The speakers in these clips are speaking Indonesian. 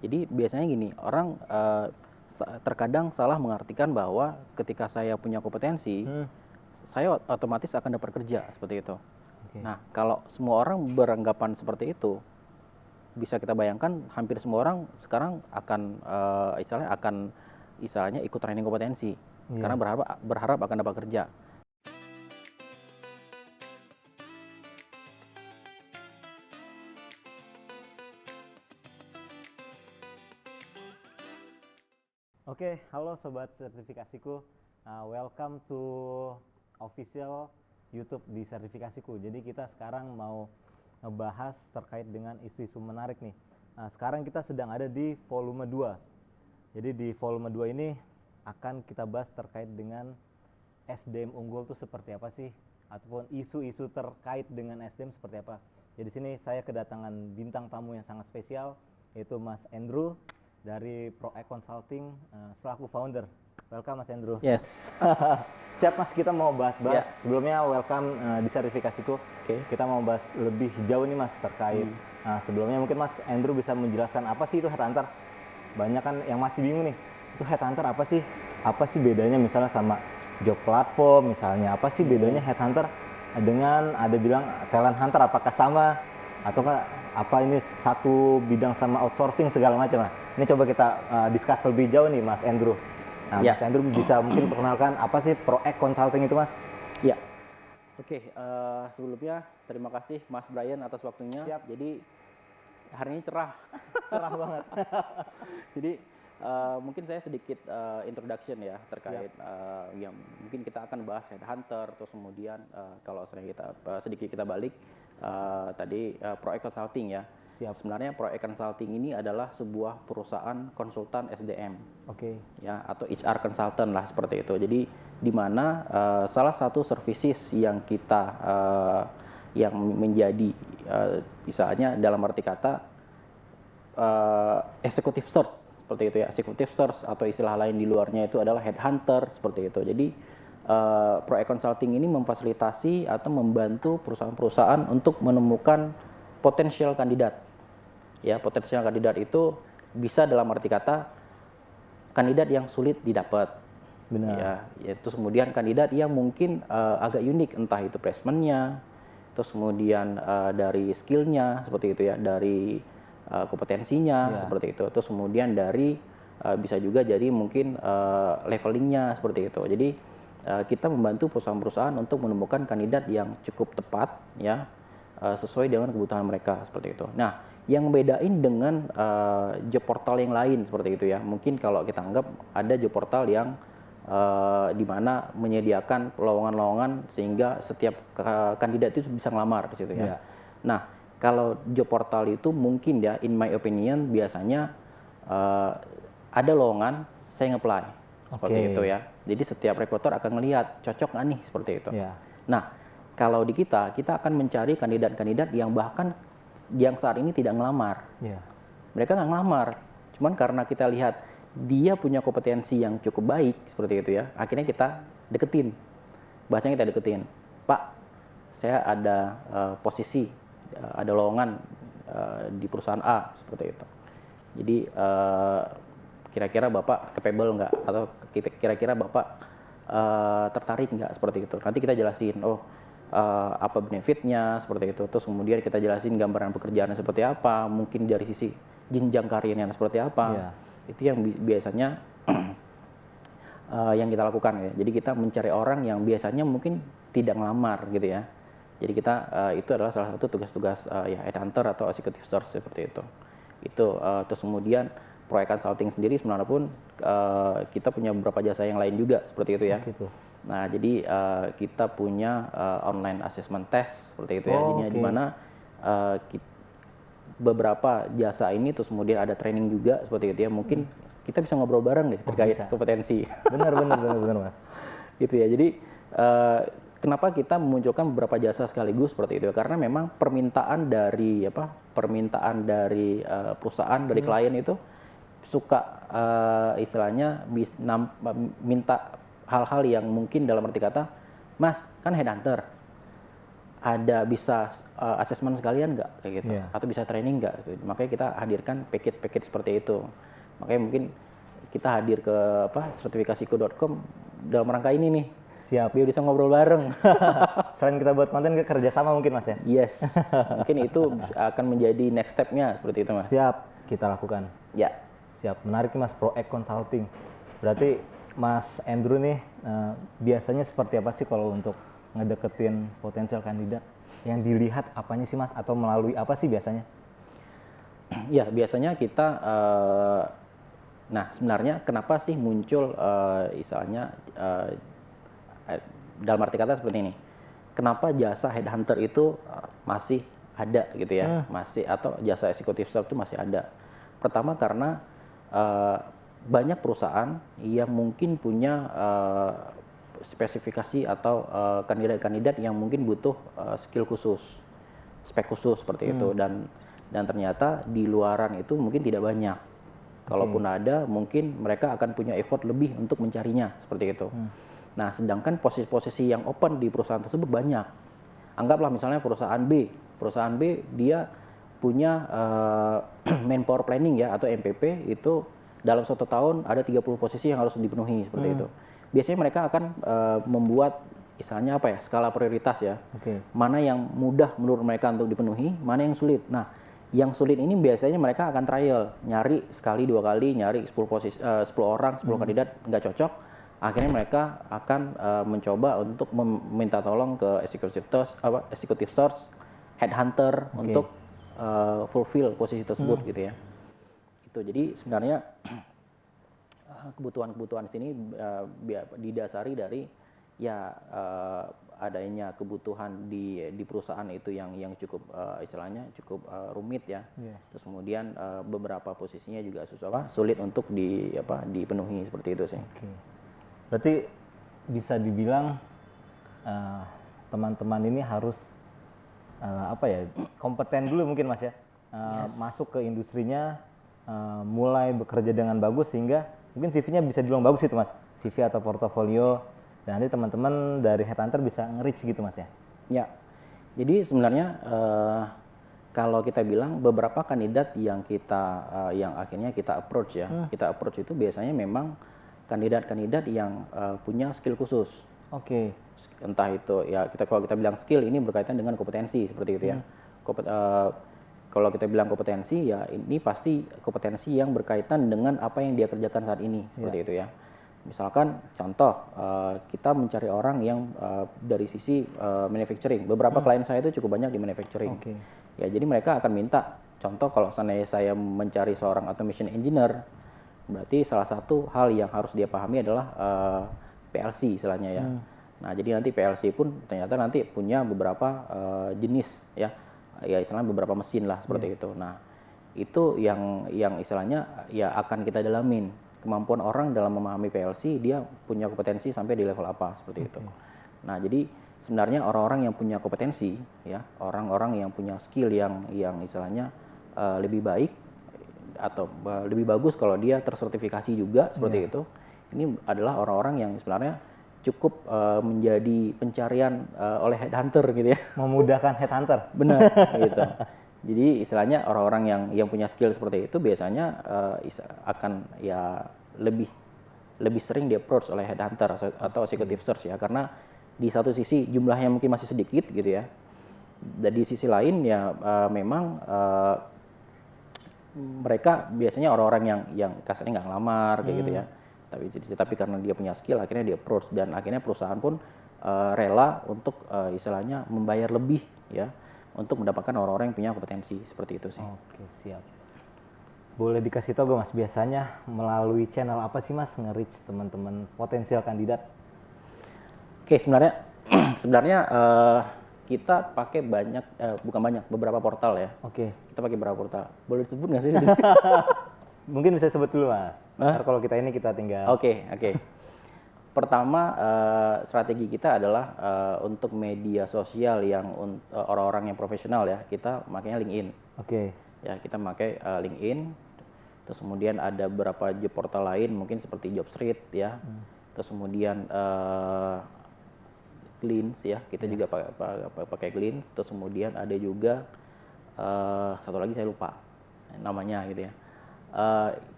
Jadi biasanya gini, orang terkadang salah mengartikan bahwa ketika saya punya kompetensi, saya otomatis akan dapat kerja seperti itu. Oke. Nah, kalau semua orang beranggapan seperti itu, bisa kita bayangkan hampir semua orang sekarang akan istilahnya ikut training kompetensi karena berharap akan dapat kerja. Oke, halo sobat sertifikasiku. Welcome to official YouTube di sertifikasiku. Jadi kita sekarang mau ngebahas terkait dengan isu-isu menarik nih. Sekarang kita sedang ada di volume 2. Jadi di volume 2 ini akan kita bahas terkait dengan SDM unggul itu seperti apa sih, ataupun isu-isu terkait dengan SDM seperti apa. Jadi di sini saya kedatangan bintang tamu yang sangat spesial, yaitu Mas Andrew dari ProEk Consulting selaku founder. Welcome Mas Andrew. Yes. Siap Mas, kita mau bahas-bahas. Sebelumnya welcome di sertifikasiku. Kita mau bahas lebih jauh nih Mas terkait. Sebelumnya mungkin Mas Andrew bisa menjelaskan apa sih itu headhunter. Banyak kan yang masih bingung nih, itu headhunter apa sih? Apa sih bedanya misalnya sama job platform misalnya? Apa sih bedanya headhunter dengan ada bilang talent hunter, apakah sama ataukah apa ini satu bidang sama outsourcing segala macam? Nah, ini coba kita discuss lebih jauh nih Mas Andrew. Nah, Mas Andrew bisa mungkin perkenalkan apa sih ProEk Consulting itu Mas? Ya. Oke, sebelumnya terima kasih Mas Brian atas waktunya. Siap. Jadi hari ini cerah. Cerah banget. Jadi mungkin saya sedikit introduction ya terkait yang mungkin kita akan bahas headhunter, terus kemudian kalau sedikit kita balik tadi ProEk Consulting ya. Siap. Sebenarnya ProEk Consulting ini adalah sebuah perusahaan konsultan SDM. Oke. Ya, atau HR consultant lah seperti itu. Jadi di mana salah satu services yang kita yang menjadi misalnya dalam arti kata executive search seperti itu ya, executive search atau istilah lain di luarnya itu adalah headhunter seperti itu. Jadi ProEk Consulting ini memfasilitasi atau membantu perusahaan-perusahaan untuk menemukan potensial kandidat. Ya, potensial kandidat itu bisa dalam arti kata kandidat yang sulit didapat. Benar. Ya, yaitu kemudian kandidat yang mungkin agak unik, entah itu placementnya, terus kemudian dari skillnya seperti itu ya, dari kompetensinya seperti itu, terus kemudian dari bisa juga jadi mungkin levelingnya seperti itu. Jadi kita membantu perusahaan-perusahaan untuk menemukan kandidat yang cukup tepat ya, sesuai dengan kebutuhan mereka seperti itu. Nah, yang bedain dengan job portal yang lain seperti itu ya, mungkin kalau kita anggap ada job portal yang di mana menyediakan lowongan-lowongan sehingga setiap kandidat itu bisa ngelamar di situ ya. Nah, kalau job portal itu mungkin ya, in my opinion biasanya ada lowongan saya nge-apply seperti itu ya. Jadi setiap rekruter akan melihat cocok nggak nih seperti itu. Nah, kalau di kita akan mencari kandidat-kandidat yang bahkan yang saat ini tidak ngelamar. Mereka nggak ngelamar, cuman karena kita lihat dia punya kompetensi yang cukup baik seperti itu ya, akhirnya kita deketin. Bahasanya kita deketin, Pak, saya ada posisi, ada lowongan di perusahaan A seperti itu. Jadi kira-kira Bapak capable nggak, atau kira-kira Bapak tertarik nggak seperti itu. Nanti kita jelasin, apa benefitnya seperti itu, terus kemudian kita jelasin gambaran pekerjaannya seperti apa, mungkin dari sisi jenjang karirnya seperti apa. Itu yang biasanya yang kita lakukan ya. Jadi kita mencari orang yang biasanya mungkin tidak ngelamar gitu ya. Jadi kita itu adalah salah satu tugas-tugas ya headhunter atau executive search seperti itu. Terus kemudian ProEk Consulting sendiri sebenarnya pun kita punya beberapa jasa yang lain juga seperti itu ya. Nah, jadi kita punya online assessment test seperti itu ya. Jadinya di mana beberapa jasa ini terus kemudian ada training juga seperti itu ya. Mungkin kita bisa ngobrol bareng deh terkait kompetensi. Benar Mas. Gitu ya. Jadi kenapa kita memunculkan beberapa jasa sekaligus seperti itu ya? Karena memang permintaan dari perusahaan dari klien itu suka istilahnya minta hal-hal yang mungkin dalam arti kata, Mas kan headhunter, ada bisa asesmen sekalian nggak kayak gitu, Iya. atau bisa training nggak, gitu. Makanya kita hadirkan package seperti itu. Makanya mungkin kita hadir ke sertifikasiku.com dalam rangka ini nih, Siap. biar bisa ngobrol bareng. Selain kita buat konten, kita kerja sama mungkin Mas ya? Yes, mungkin itu akan menjadi next step-nya seperti itu Mas. Siap, kita lakukan. Ya, Siap, menarik nih Mas, Proact Consulting. Berarti Mas Andrew nih biasanya seperti apa sih kalau untuk ngedeketin potensial kandidat? Yang dilihat apanya sih Mas? Atau melalui apa sih biasanya? ya biasanya kita, nah sebenarnya kenapa sih muncul istilahnya dalam arti kata seperti ini, kenapa jasa headhunter itu masih ada gitu ya, masih, atau jasa executive search itu masih ada. Pertama karena banyak perusahaan yang mungkin punya spesifikasi atau kandidat-kandidat yang mungkin butuh skill khusus, spek khusus seperti itu, dan ternyata di luaran itu mungkin tidak banyak. Kalaupun ada, mungkin mereka akan punya effort lebih untuk mencarinya seperti itu. Nah, sedangkan posisi-posisi yang open di perusahaan tersebut banyak. Anggaplah misalnya perusahaan B dia punya manpower planning ya, atau MPP, itu dalam 1 tahun ada 30 posisi yang harus dipenuhi seperti itu. Biasanya mereka akan membuat istilahnya apa ya, skala prioritas ya. Mana yang mudah menurut mereka untuk dipenuhi, mana yang sulit. Nah, yang sulit ini biasanya mereka akan trial, nyari sekali 2 kali, nyari 10 orang, 10 kandidat nggak cocok. Akhirnya mereka akan mencoba untuk meminta tolong ke executive search, headhunter untuk fulfill posisi tersebut gitu ya. Itu jadi sebenarnya kebutuhan sini didasari dari ya adanya kebutuhan di perusahaan itu yang cukup istilahnya cukup rumit ya. Terus kemudian beberapa posisinya juga sulit untuk dipenuhi seperti itu sih. Berarti bisa dibilang teman-teman ini harus kompeten dulu mungkin Mas ya, masuk ke industrinya, mulai bekerja dengan bagus sehingga mungkin CV-nya bisa dibilang bagus itu Mas, CV atau portofolio, dan nanti teman-teman dari headhunter bisa nge-reach gitu Mas ya. Ya, jadi sebenarnya kalau kita bilang beberapa kandidat yang yang akhirnya kita approach ya, kita approach itu biasanya memang kandidat-kandidat yang punya skill khusus. Entah itu ya, kalau kita bilang skill ini berkaitan dengan kompetensi seperti itu ya. Kalau kita bilang kompetensi ya, ini pasti kompetensi yang berkaitan dengan apa yang dia kerjakan saat ini seperti itu ya. Misalkan contoh, kita mencari orang yang dari sisi manufacturing. Beberapa klien saya itu cukup banyak di manufacturing. Ya, jadi mereka akan minta contoh, kalau saya mencari seorang automation engineer, berarti salah satu hal yang harus dia pahami adalah PLC istilahnya ya. Nah, jadi nanti PLC pun ternyata nanti punya beberapa jenis ya istilahnya beberapa mesin lah seperti itu. Nah, itu yang istilahnya ya akan kita dalamin, kemampuan orang dalam memahami PLC, dia punya kompetensi sampai di level apa seperti itu. Nah, jadi sebenarnya orang-orang yang punya kompetensi ya, orang-orang yang punya skill yang istilahnya lebih baik atau lebih bagus kalau dia tersertifikasi juga seperti itu. Ini adalah orang-orang yang sebenarnya cukup menjadi pencarian oleh headhunter gitu ya. Memudahkan headhunter. Benar gitu. Jadi istilahnya orang-orang yang punya skill seperti itu biasanya akan ya lebih sering di approach oleh headhunter atau executive search ya, karena di satu sisi jumlahnya mungkin masih sedikit gitu ya. Dan di sisi lain ya memang mereka biasanya orang-orang yang kasarnya nggak ngelamar kayak gitu ya. Tapi karena dia punya skill akhirnya dia approach, dan akhirnya perusahaan pun rela untuk istilahnya membayar lebih ya untuk mendapatkan orang-orang yang punya kompetensi seperti itu sih. Oke, siap. Boleh dikasih tahu Mas, biasanya melalui channel apa sih Mas nge-reach teman-teman potensial kandidat? Oke, sebenarnya kita pakai beberapa portal ya. Kita pakai beberapa portal. Boleh disebut nggak sih? Mungkin bisa sebut dulu Mas. Ntar kalau kita tinggal. Oke. Pertama, strategi kita adalah untuk media sosial yang orang-orang yang profesional ya, kita makanya LinkedIn. Ya, kita pakai LinkedIn. Terus kemudian ada beberapa job portal lain mungkin seperti Jobstreet ya. Terus kemudian Glints ya, kita juga pakai Glints. Terus kemudian ada juga satu lagi saya lupa namanya gitu ya.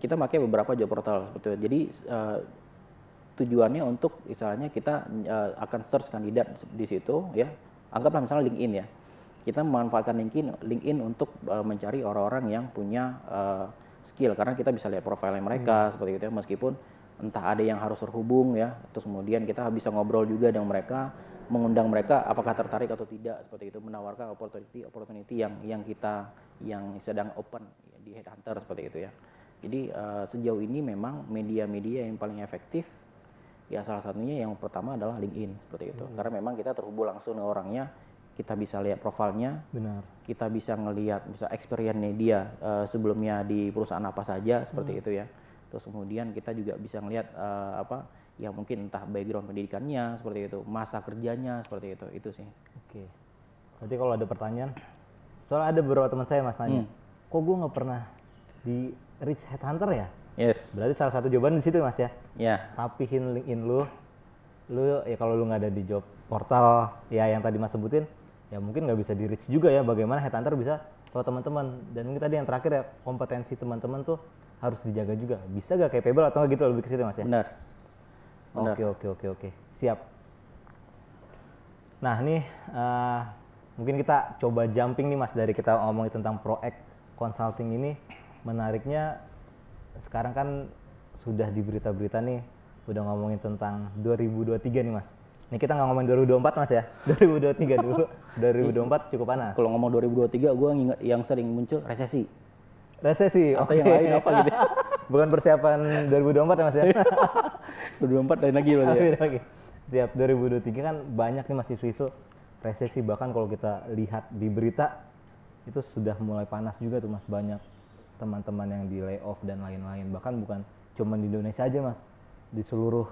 Kita pakai beberapa job portal seperti itu. Jadi tujuannya untuk misalnya kita akan search kandidat di situ ya. Anggaplah misalnya LinkedIn ya. Kita memanfaatkan LinkedIn untuk mencari orang-orang yang punya skill, karena kita bisa lihat profilnya mereka seperti itu ya, meskipun entah ada yang harus terhubung ya, terus kemudian kita bisa ngobrol juga dengan mereka, mengundang mereka apakah tertarik atau tidak seperti itu, menawarkan opportunity yang kita yang sedang open di headhunter seperti itu ya. Jadi sejauh ini memang media-media yang paling efektif ya, salah satunya yang pertama adalah LinkedIn seperti itu, karena memang kita terhubung langsung dengan orangnya, kita bisa lihat profilnya, kita bisa ngelihat bisa experience-nya dia sebelumnya di perusahaan apa saja seperti itu ya. Terus kemudian kita juga bisa ngelihat ya mungkin entah background pendidikannya seperti itu, masa kerjanya seperti itu sih. Oke. Berarti kalau ada pertanyaan, soalnya ada beberapa teman saya Mas nanya, kok gue nggak pernah di reach headhunter ya? Yes. Berarti salah satu jawaban di situ Mas ya. Ya. Rapihin LinkedIn lu ya kalau lu nggak ada di job portal ya yang tadi Mas sebutin, ya mungkin nggak bisa di reach juga ya. Bagaimana headhunter bisa tahu teman-teman. Dan mungkin tadi yang terakhir ya, kompetensi teman-teman tuh harus dijaga juga. Bisa gak capable atau nggak gitu, lebih ke situ Mas ya? Benar. Oke. Siap. Nah ini mungkin kita coba jumping nih Mas, dari kita ngomongin tentang ProAct Consulting ini. Menariknya sekarang kan sudah di berita-berita nih udah ngomongin tentang 2023 nih Mas. Ini kita nggak ngomongin 2024 Mas ya, 2023 dulu. 2024 cukup panas. Kalau ngomong 2023 gue nginget yang sering muncul resesi atau yang lain apa gitu. Bukan persiapan 2024 ya Mas ya. 2024 lain lagi berarti ya. Lagi. Siap. 2023 kan banyak nih Mas isu-isu resesi, bahkan kalau kita lihat di berita itu sudah mulai panas juga tuh Mas, banyak teman-teman yang di layoff dan lain-lain. Bahkan bukan cuma di Indonesia aja Mas, di seluruh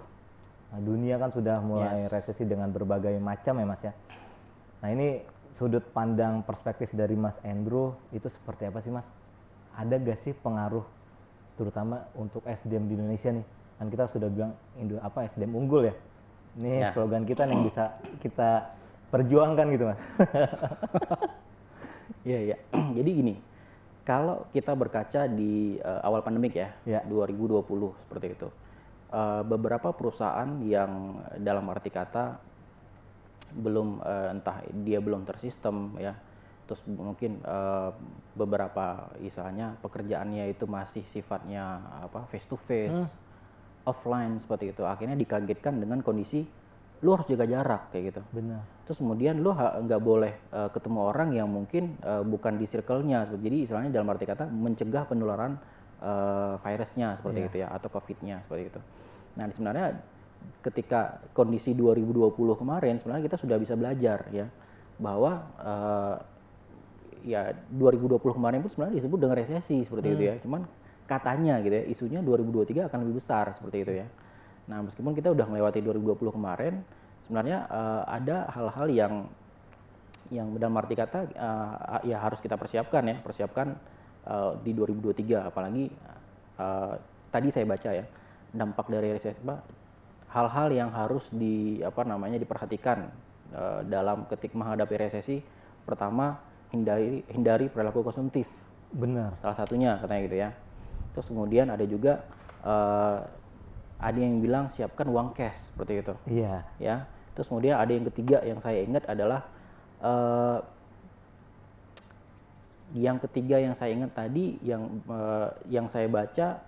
dunia kan sudah mulai resesi dengan berbagai macam ya Mas ya. Nah ini sudut pandang perspektif dari Mas Andrew itu seperti apa sih Mas? Ada gak sih pengaruh terutama untuk SDM di Indonesia nih? Kan kita sudah bilang SDM unggul ya. Ini slogan kita yang bisa kita perjuangkan gitu Mas. Iya. Jadi gini, kalau kita berkaca di awal pandemik ya, 2020 seperti itu. Beberapa perusahaan yang dalam arti kata belum entah dia belum tersistem ya, terus mungkin beberapa istilahnya pekerjaannya itu masih sifatnya face to face, offline seperti itu, akhirnya dikagetkan dengan kondisi lu harus jaga jarak kayak gitu. Benar. Terus kemudian lu nggak boleh ketemu orang yang mungkin bukan di circle-nya, jadi istilahnya dalam arti kata mencegah penularan virusnya seperti itu ya, atau COVID-nya seperti itu. Nah sebenarnya ketika kondisi 2020 kemarin sebenarnya kita sudah bisa belajar ya, bahwa ya 2020 kemarin pun sebenarnya disebut dengan resesi seperti itu ya, cuman katanya gitu ya isunya 2023 akan lebih besar seperti itu ya. Nah meskipun kita udah melewati 2020 kemarin, sebenarnya ada hal-hal yang dalam arti kata ya harus kita persiapkan di 2023, apalagi tadi saya baca ya, dampak dari resesi hal-hal yang harus diperhatikan dalam ketika menghadapi resesi. Pertama, hindari perilaku konsumtif. Benar. Salah satunya katanya gitu ya. Terus kemudian ada juga ada yang bilang siapkan uang cash seperti itu. Iya. Ya. Terus kemudian ada yang ketiga yang saya ingat adalah yang ketiga yang saya ingat tadi yang saya baca,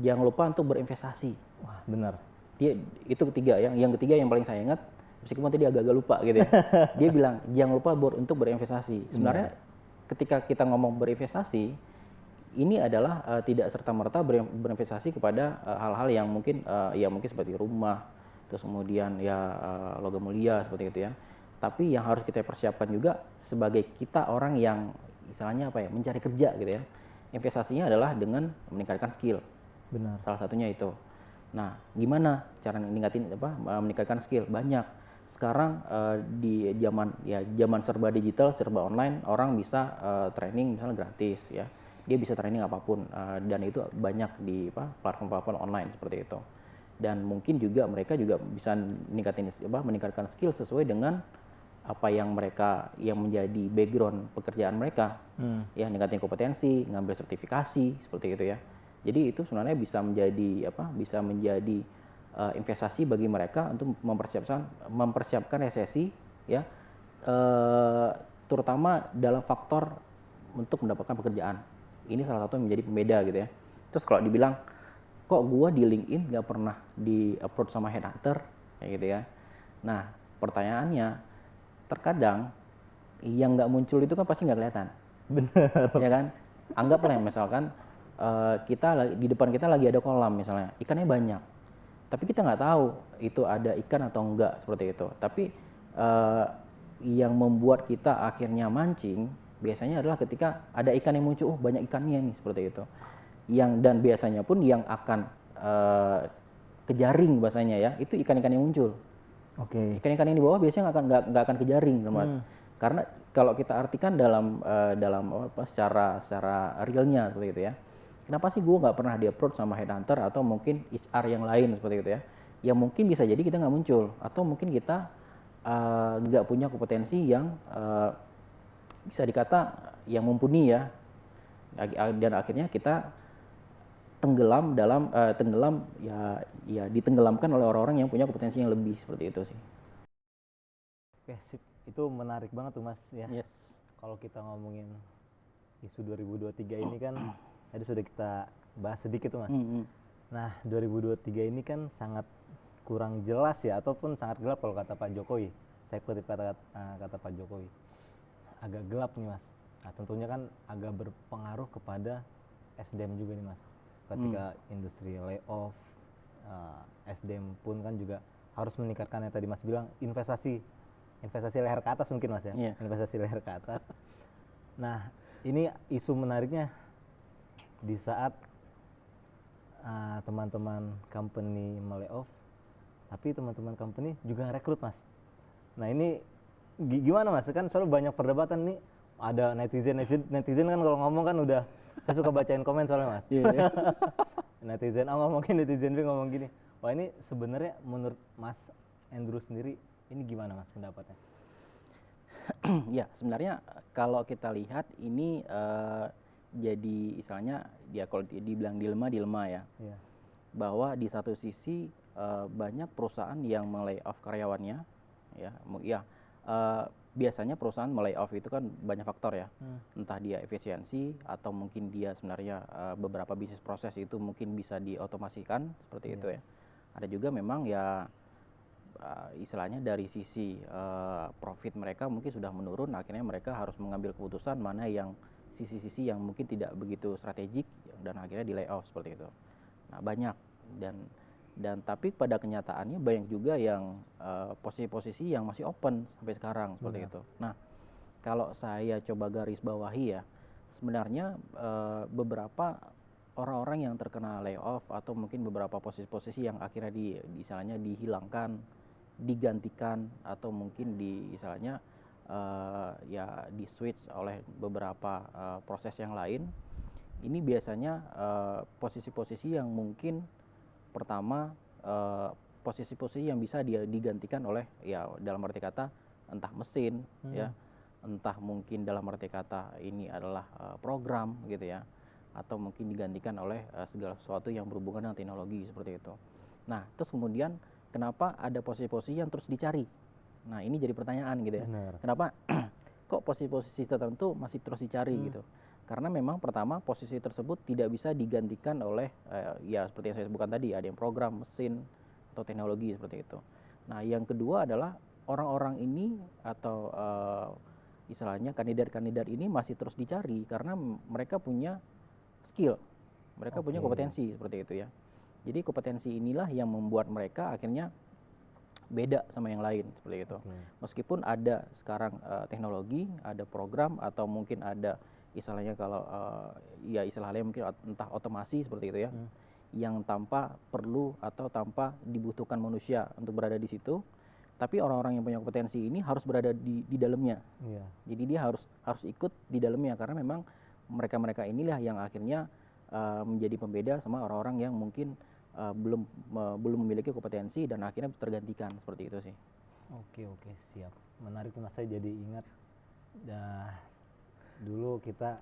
jangan lupa untuk berinvestasi. Wah, benar. Dia itu ketiga ya. Yang ketiga yang paling saya ingat, meskipun tadi agak-agak lupa gitu ya. Dia bilang jangan lupa untuk berinvestasi. Sebenarnya ketika kita ngomong berinvestasi, ini adalah tidak serta-merta berinvestasi kepada hal-hal yang mungkin mungkin seperti rumah, terus kemudian logam mulia seperti itu ya. Tapi yang harus kita persiapkan juga sebagai kita orang yang misalnya mencari kerja gitu ya. Investasinya adalah dengan meningkatkan skill. Benar. Salah satunya itu. Nah, gimana cara meningkatkan skill? Banyak. Sekarang di zaman serba digital, serba online, orang bisa training misalnya gratis ya. Dia bisa training apapun dan itu banyak di platform-platform online seperti itu. dan mungkin juga mereka juga bisa meningkatkan skill sesuai dengan apa yang mereka yang menjadi background pekerjaan mereka, ya ningkatin kompetensi, ngambil sertifikasi seperti itu ya. Jadi itu sebenarnya bisa menjadi investasi bagi mereka untuk mempersiapkan resesi ya, terutama dalam faktor untuk mendapatkan pekerjaan. Ini salah satu yang menjadi pembeda gitu ya. Terus kalau dibilang kok gua di LinkedIn nggak pernah di approach sama headhunter kayak gitu ya. Nah pertanyaannya, terkadang yang nggak muncul itu kan pasti nggak kelihatan. Bener. Ya kan? Anggaplah misalkan di depan kita lagi ada kolam misalnya, ikannya banyak. Tapi kita nggak tahu itu ada ikan atau enggak seperti itu. Tapi yang membuat kita akhirnya mancing biasanya adalah ketika ada ikan yang muncul, banyak ikannya nih seperti itu. Dan biasanya pun yang akan kejaring bahasanya ya, itu ikan-ikan yang muncul. Oke. Ikan-ikan yang di bawah biasanya nggak akan kejaring, karena kalau kita artikan dalam secara realnya seperti itu ya. Kenapa sih gue nggak pernah di approach sama headhunter atau mungkin HR yang lain seperti itu ya? Ya mungkin bisa jadi kita nggak muncul, atau mungkin kita nggak punya kompetensi yang bisa dikata yang mumpuni ya, dan akhirnya kita tenggelam ditenggelamkan oleh orang-orang yang punya kompetensi yang lebih seperti itu sih. Oke, sip. Itu menarik banget tuh Mas ya. Yes. Kalau kita ngomongin isu 2023 ini kan tadi sudah kita bahas sedikit tuh Mas. Nah, 2023 ini kan sangat kurang jelas ya, ataupun sangat gelap kalau kata Pak Jokowi. Saya kutip kata Pak Jokowi. Agak gelap nih Mas. Nah, tentunya kan agak berpengaruh kepada SDM juga nih Mas. Ketika industri layoff, SDM pun kan juga harus meningkatkan yang tadi Mas bilang, investasi leher ke atas mungkin Mas ya. Yeah. Investasi leher ke atas. Nah, ini isu menariknya di saat teman-teman company melayoff, tapi teman-teman company juga ngerekrut Mas. Nah, ini gimana Mas? Kan selalu banyak perdebatan nih. Ada netizen kan kalau ngomong kan udah, saya suka bacain komen soalnya Mas. Yeah. Netizen A ngomongin, netizen B ngomong gini. Wah, ini sebenarnya menurut Mas Andrew sendiri ini gimana Mas pendapatnya? Ya, sebenarnya kalau kita lihat ini jadi istilahnya ya kalau dibilang dilema ya. Yeah. Bahwa di satu sisi banyak perusahaan yang melay-off karyawannya ya. Biasanya perusahaan melay-off itu kan banyak faktor ya. Entah dia efisiensi atau mungkin dia sebenarnya beberapa bisnis proses itu mungkin bisa diotomasikan seperti itu ya. Ada juga memang ya istilahnya dari sisi profit mereka mungkin sudah menurun, akhirnya mereka harus mengambil keputusan mana yang sisi-sisi yang mungkin tidak begitu strategik dan akhirnya di layoff seperti itu. Nah, banyak dan tapi pada kenyataannya banyak juga yang posisi-posisi yang masih open sampai sekarang seperti itu. Nah, kalau saya coba garis bawahi ya, sebenarnya beberapa orang-orang yang terkena layoff atau mungkin beberapa posisi-posisi yang akhirnya istilahnya dihilangkan, digantikan atau mungkin istilahnya ya di switch oleh beberapa proses yang lain, ini biasanya posisi-posisi yang mungkin pertama posisi-posisi yang bisa digantikan oleh ya dalam arti kata entah mesin ya, entah mungkin dalam arti kata ini adalah program gitu ya, atau mungkin digantikan oleh segala sesuatu yang berhubungan dengan teknologi seperti itu. Nah, terus kemudian kenapa ada posisi-posisi yang terus dicari? Nah, ini jadi pertanyaan gitu ya. Benar. Kenapa kok posisi-posisi tertentu masih terus dicari gitu? Karena memang pertama posisi tersebut tidak bisa digantikan oleh ya seperti yang saya sebutkan tadi, ada yang program, mesin, atau teknologi seperti itu. Nah, yang kedua adalah orang-orang ini atau istilahnya kandidat-kandidat ini masih terus dicari karena mereka punya skill, mereka punya kompetensi seperti itu ya. Jadi kompetensi inilah yang membuat mereka akhirnya beda sama yang lain seperti itu. Meskipun ada sekarang teknologi, ada program atau mungkin ada istilahnya kalau ya istilahnya mungkin entah otomasi seperti itu ya, yang tanpa perlu atau tanpa dibutuhkan manusia untuk berada di situ, tapi orang-orang yang punya kompetensi ini harus berada di dalamnya. Jadi dia harus ikut di dalamnya karena memang mereka inilah yang akhirnya menjadi pembeda sama orang-orang yang mungkin belum memiliki kompetensi dan akhirnya tergantikan seperti itu sih. Oke, siap. Menarik Mas, saya jadi ingat dulu kita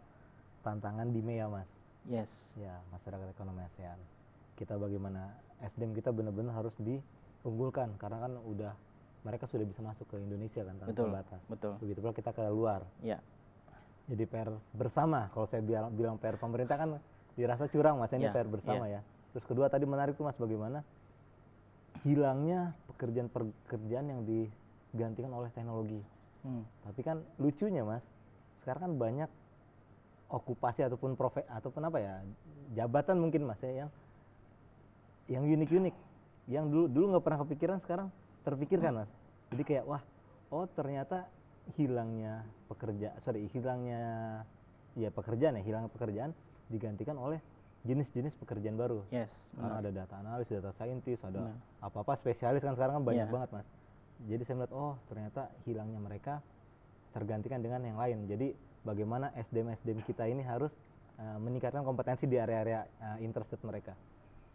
tantangan di MEA Mas. Yes. Ya, masyarakat ekonomi ASEAN. Kita bagaimana SDM kita benar-benar harus diunggulkan karena kan mereka sudah bisa masuk ke Indonesia kan tanpa batas. Betul. Begitu pula kita ke luar. Ya. Jadi PR bersama. Kalau saya bilang PR pemerintah kan dirasa curang Mas, ini PR bersama ya. Terus kedua tadi menarik tuh Mas, bagaimana hilangnya pekerjaan yang digantikan oleh teknologi. Tapi kan lucunya Mas, sekarang kan banyak okupasi ataupun jabatan mungkin Mas ya yang unik-unik, yang dulu nggak pernah kepikiran sekarang terpikirkan Mas. Jadi kayak ternyata hilangnya pekerjaan digantikan oleh jenis-jenis pekerjaan baru. Yes. Karena ada data analis, data scientist, ada apa-apa spesialis kan sekarang kan banyak banget Mas. Jadi saya melihat ternyata hilangnya mereka tergantikan dengan yang lain. Jadi bagaimana SDM kita ini harus meningkatkan kompetensi di area-area interested mereka.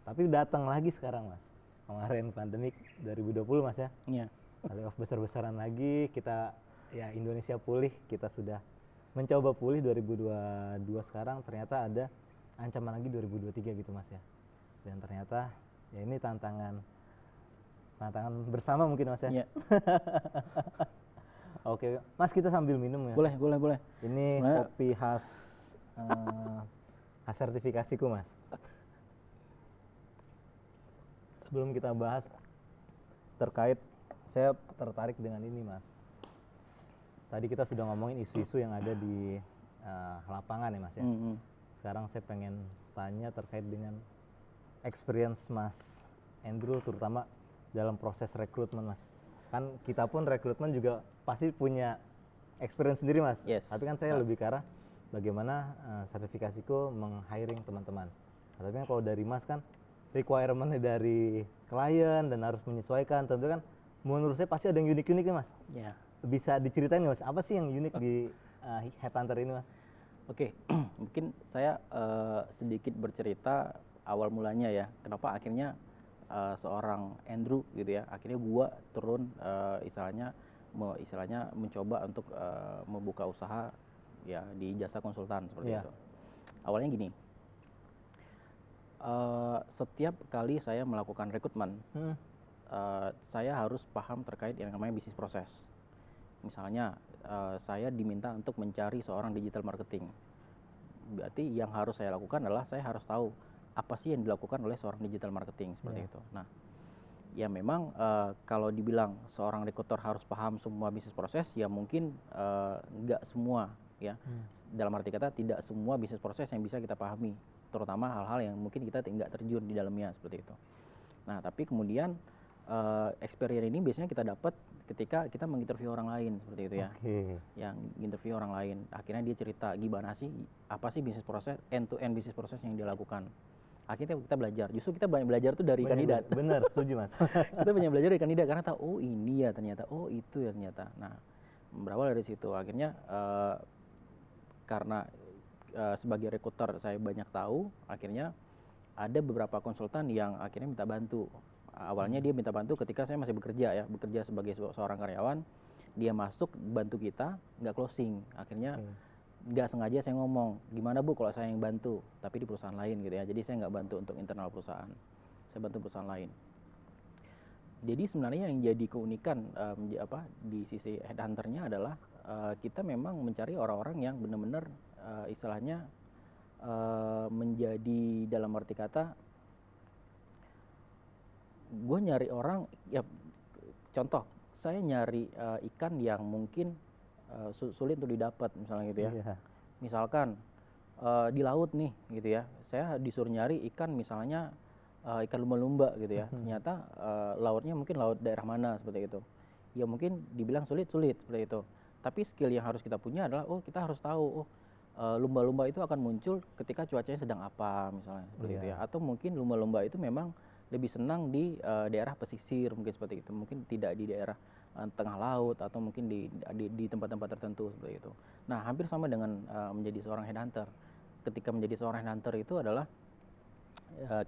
Tapi datang lagi sekarang Mas, kemarin pandemik 2020 Mas ya. Iya. Layoff besar-besaran lagi, kita Indonesia pulih, kita sudah mencoba pulih 2022 sekarang, ternyata ada ancaman lagi 2023 gitu Mas ya. Dan ternyata ini tantangan bersama mungkin Mas ya. Iya. Oke, Mas kita sambil minum ya. Boleh. Ini kopi khas sertifikasiku Mas. Sebelum kita bahas terkait, saya tertarik dengan ini Mas. Tadi kita sudah ngomongin isu-isu yang ada di lapangan ya Mas ya. Sekarang saya pengen tanya terkait dengan experience Mas Andrew, terutama dalam proses rekrutmen Mas. Kan kita pun rekrutmen juga pasti punya experience sendiri Mas. Yes. Tapi kan saya lebih ke arah bagaimana sertifikasiku meng-hiring teman-teman. Tapi kan kalau dari Mas kan requirement dari klien dan harus menyesuaikan, tentu kan menurut saya pasti ada yang unik-unik nih Mas. Ya. Bisa diceritain nggak Mas, apa sih yang unik di headhunter ini Mas? Oke, mungkin saya sedikit bercerita awal mulanya ya, kenapa akhirnya seorang Andrew gitu ya, akhirnya gua turun istilahnya mencoba untuk membuka usaha ya di jasa konsultan seperti itu. Awalnya gini, setiap kali saya melakukan rekrutmen, saya harus paham terkait yang namanya bisnis proses. Misalnya saya diminta untuk mencari seorang digital marketing, berarti yang harus saya lakukan adalah saya harus tahu apa sih yang dilakukan oleh seorang digital marketing seperti itu. Nah, ya memang kalau dibilang seorang rekruter harus paham semua bisnis proses, ya mungkin nggak semua ya. Dalam arti kata tidak semua bisnis proses yang bisa kita pahami, terutama hal-hal yang mungkin kita tidak terjun di dalamnya seperti itu. Nah, tapi kemudian experience ini biasanya kita dapat ketika kita menginterview orang lain seperti itu ya. Yang interview orang lain, akhirnya dia cerita gimana sih, apa sih bisnis proses, end to end bisnis proses yang dia lakukan. Akhirnya kita belajar, justru kita banyak belajar tuh dari kandidat. Bener, setuju Mas. Kita banyak belajar dari kandidat karena tahu, ini ya ternyata, itu ya ternyata. Nah, berawal dari situ, akhirnya karena sebagai rekruter saya banyak tahu, akhirnya ada beberapa konsultan yang akhirnya minta bantu. Awalnya dia minta bantu ketika saya masih bekerja sebagai seorang karyawan, dia masuk bantu kita, nggak closing. Akhirnya nggak sengaja saya ngomong, gimana Bu kalau saya yang bantu, tapi di perusahaan lain gitu ya. Jadi saya nggak bantu untuk internal perusahaan, saya bantu perusahaan lain. Jadi sebenarnya yang jadi keunikan di sisi headhunternya adalah kita memang mencari orang-orang yang benar-benar istilahnya menjadi, dalam arti kata, gue nyari orang ya, contoh saya nyari ikan yang mungkin sulit untuk didapat misalnya gitu ya. Misalkan di laut nih gitu ya, saya disuruh nyari ikan misalnya ikan lumba-lumba gitu ya. Ternyata lautnya mungkin laut daerah mana seperti itu. Ya mungkin dibilang sulit seperti itu. Tapi skill yang harus kita punya adalah kita harus tahu lumba-lumba itu akan muncul ketika cuacanya sedang apa misalnya seperti itu ya. Atau mungkin lumba-lumba itu memang lebih senang di daerah pesisir mungkin seperti itu. Mungkin tidak di daerah tengah laut atau mungkin di tempat-tempat tertentu seperti itu. Nah, hampir sama dengan menjadi seorang headhunter. Ketika menjadi seorang headhunter itu adalah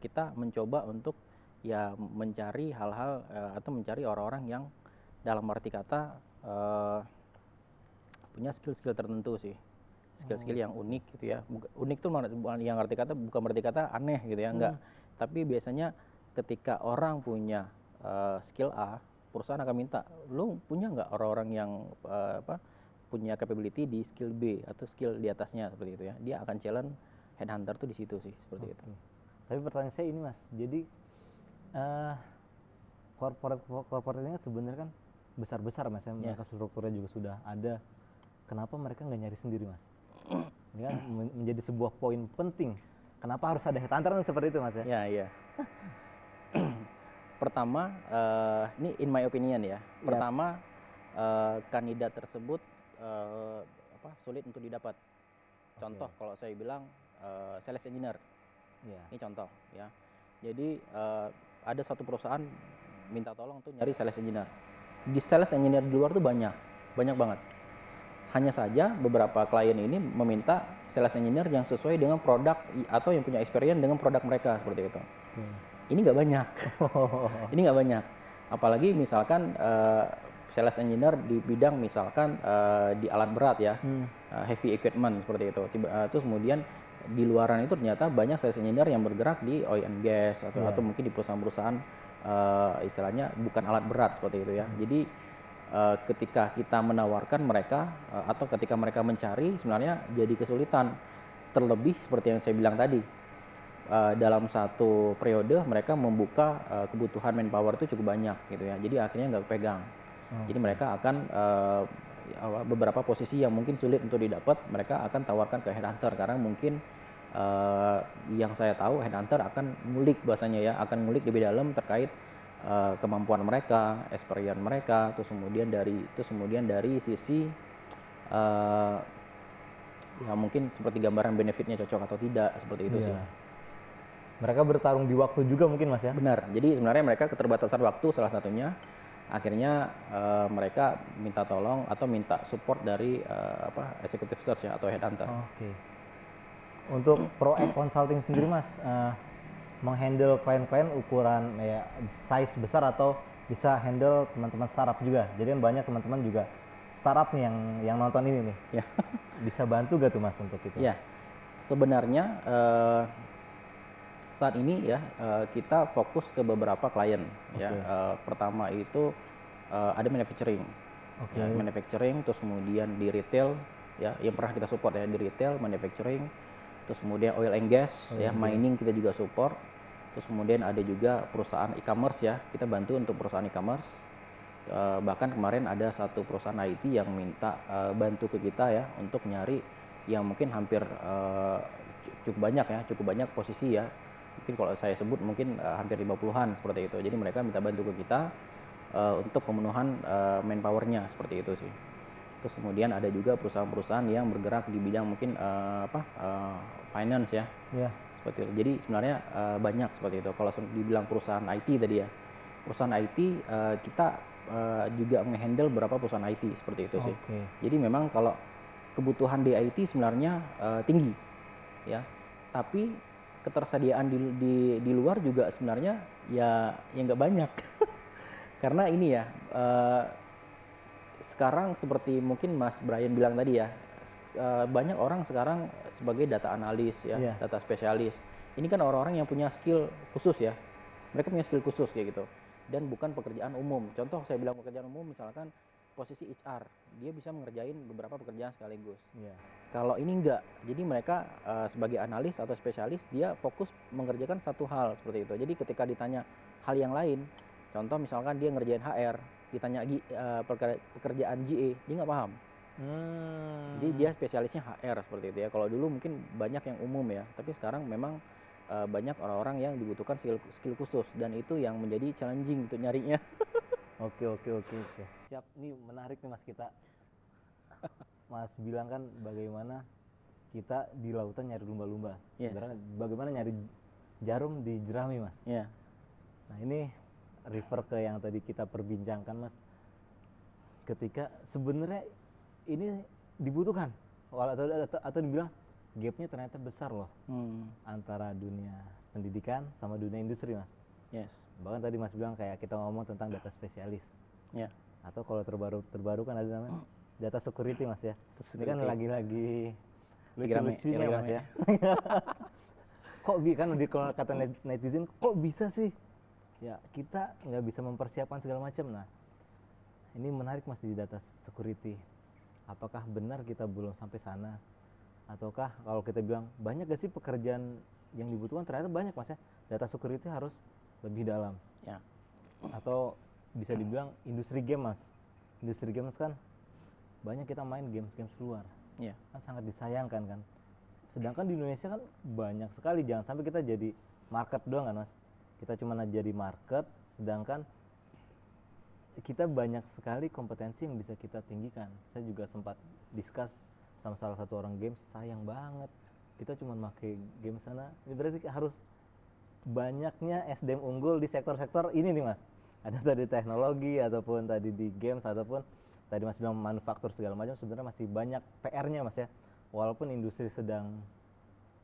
kita mencoba untuk ya mencari hal-hal atau mencari orang-orang yang dalam arti kata punya skill-skill tertentu sih, skill-skill yang unik gitu ya. Unik tuh bukan yang arti kata, bukan berarti kata aneh gitu ya, enggak. Tapi biasanya ketika orang punya skill A, perusahaan akan minta, lu punya nggak orang-orang yang punya capability di skill B atau skill di atasnya seperti itu ya. Dia akan challenge headhunter tuh di situ sih, seperti itu. Tapi pertanyaan saya ini Mas, jadi corporate ini sebenarnya kan besar-besar Mas, ya, mereka strukturnya juga sudah ada. Kenapa mereka nggak nyari sendiri Mas? Ini kan menjadi sebuah poin penting. Kenapa harus ada headhunter seperti itu Mas ya? Ya, iya. Pertama, ini in my opinion ya. Pertama, kandidat tersebut sulit untuk didapat. Contoh kalau saya bilang sales engineer. Ini contoh ya. Jadi ada satu perusahaan minta tolong untuk nyari sales engineer. Di sales engineer di luar tuh banyak banget. Hanya saja beberapa klien ini meminta sales engineer yang sesuai dengan produk atau yang punya experience dengan produk mereka seperti itu. Ini nggak banyak. Ini nggak banyak. Apalagi misalkan sales engineer di bidang misalkan di alat berat ya, heavy equipment seperti itu. Terus kemudian di luaran itu ternyata banyak sales engineer yang bergerak di oil and gas atau mungkin di perusahaan-perusahaan istilahnya bukan alat berat seperti itu ya. Jadi ketika kita menawarkan mereka atau ketika mereka mencari sebenarnya jadi kesulitan. Terlebih seperti yang saya bilang tadi, dalam satu periode mereka membuka kebutuhan manpower itu cukup banyak gitu ya. Jadi akhirnya nggak pegang. Jadi mereka akan beberapa posisi yang mungkin sulit untuk didapat, mereka akan tawarkan ke headhunter karena mungkin yang saya tahu headhunter akan ngulik bahasanya ya, akan ngulik lebih dalam terkait kemampuan mereka, experience mereka, terus kemudian dari sisi ya mungkin seperti gambaran benefitnya cocok atau tidak seperti itu sih. Mereka bertarung di waktu juga mungkin Mas ya? Benar. Jadi sebenarnya mereka keterbatasan waktu salah satunya. Akhirnya mereka minta tolong atau minta support dari executive search ya atau headhunter. Untuk ProAct Consulting sendiri Mas, menghandle klien-klien ukuran ya size besar atau bisa handle teman-teman startup juga. Jadi kan banyak teman-teman juga startup nih yang nonton ini nih. Bisa bantu gak tuh Mas untuk itu? Ya, sebenarnya saat ini ya kita fokus ke beberapa klien ya. Pertama itu ada manufacturing, manufacturing, terus kemudian di retail ya, yang pernah kita support ya di retail, manufacturing, terus kemudian oil and gas ya, mining kita juga support, terus kemudian ada juga perusahaan e-commerce ya, kita bantu untuk perusahaan e-commerce. Bahkan kemarin ada satu perusahaan IT yang minta bantu ke kita ya untuk nyari yang mungkin hampir cukup banyak posisi ya. Mungkin kalau saya sebut mungkin hampir 50-an seperti itu. Jadi mereka minta bantu ke kita untuk pemenuhan manpowernya seperti itu sih. Terus kemudian ada juga perusahaan-perusahaan yang bergerak di bidang mungkin finance ya. Seperti itu. Jadi sebenarnya banyak seperti itu. Kalau dibilang perusahaan IT tadi ya, perusahaan IT kita juga menghandle beberapa perusahaan IT seperti itu sih. Jadi memang kalau kebutuhan di IT sebenarnya tinggi ya, tapi ketersediaan di luar juga sebenarnya ya nggak banyak. Karena ini ya sekarang seperti mungkin Mas Brian bilang tadi ya, banyak orang sekarang sebagai data analis ya, data spesialis. Ini kan orang-orang yang punya skill khusus ya, mereka punya skill khusus kayak gitu. Dan bukan pekerjaan umum. Contoh saya bilang pekerjaan umum misalkan posisi HR, dia bisa mengerjain beberapa pekerjaan sekaligus. Kalau ini enggak, jadi mereka sebagai analis atau spesialis dia fokus mengerjakan satu hal seperti itu. Jadi ketika ditanya hal yang lain, contoh misalkan dia ngerjain HR, ditanya pekerjaan GA, dia nggak paham. Jadi dia spesialisnya HR seperti itu ya. Kalau dulu mungkin banyak yang umum ya, tapi sekarang memang banyak orang-orang yang dibutuhkan skill khusus dan itu yang menjadi challenging untuk nyarinya. Oke. Siap, ini menarik nih Mas kita. Mas bilang kan bagaimana kita di lautan nyari lumba-lumba. Bagaimana nyari jarum di jerami Mas. Nah ini refer ke yang tadi kita perbincangkan Mas. Ketika sebenarnya ini dibutuhkan atau dibilang gapnya ternyata besar loh antara dunia pendidikan sama dunia industri, Mas. Yes. Bahkan tadi Mas bilang kayak kita ngomong tentang data spesialis. Ya. Atau kalau terbaru kan ada namanya data security, Mas ya. Ini kan lagi-lagi lucu-lucunya, Mas ya. Kok kan kalau kata netizen, kok bisa sih? Ya kita nggak bisa mempersiapkan segala macam. Nah, ini menarik Mas di data security. Apakah benar kita belum sampai sana? Ataukah kalau kita bilang banyak gak sih pekerjaan yang dibutuhkan, ternyata banyak Mas ya. Data security harus lebih dalam. Ya. Atau bisa dibilang industri game, Mas. Industri games kan banyak kita main games-games luar. Ya. Kan sangat disayangkan kan. Sedangkan di Indonesia kan banyak sekali, jangan sampai kita jadi market doang kan, Mas. Kita cuma jadi market, sedangkan kita banyak sekali kompetensi yang bisa kita tinggikan. Saya juga sempat discuss sama salah satu orang games, sayang banget kita cuma pakai game sana. Ini berarti harus banyaknya SDM unggul di sektor-sektor ini nih, Mas. Ada tadi teknologi ataupun tadi di games ataupun tadi Mas bilang manufaktur segala macam, sebenarnya masih banyak PR-nya, Mas ya. Walaupun industri sedang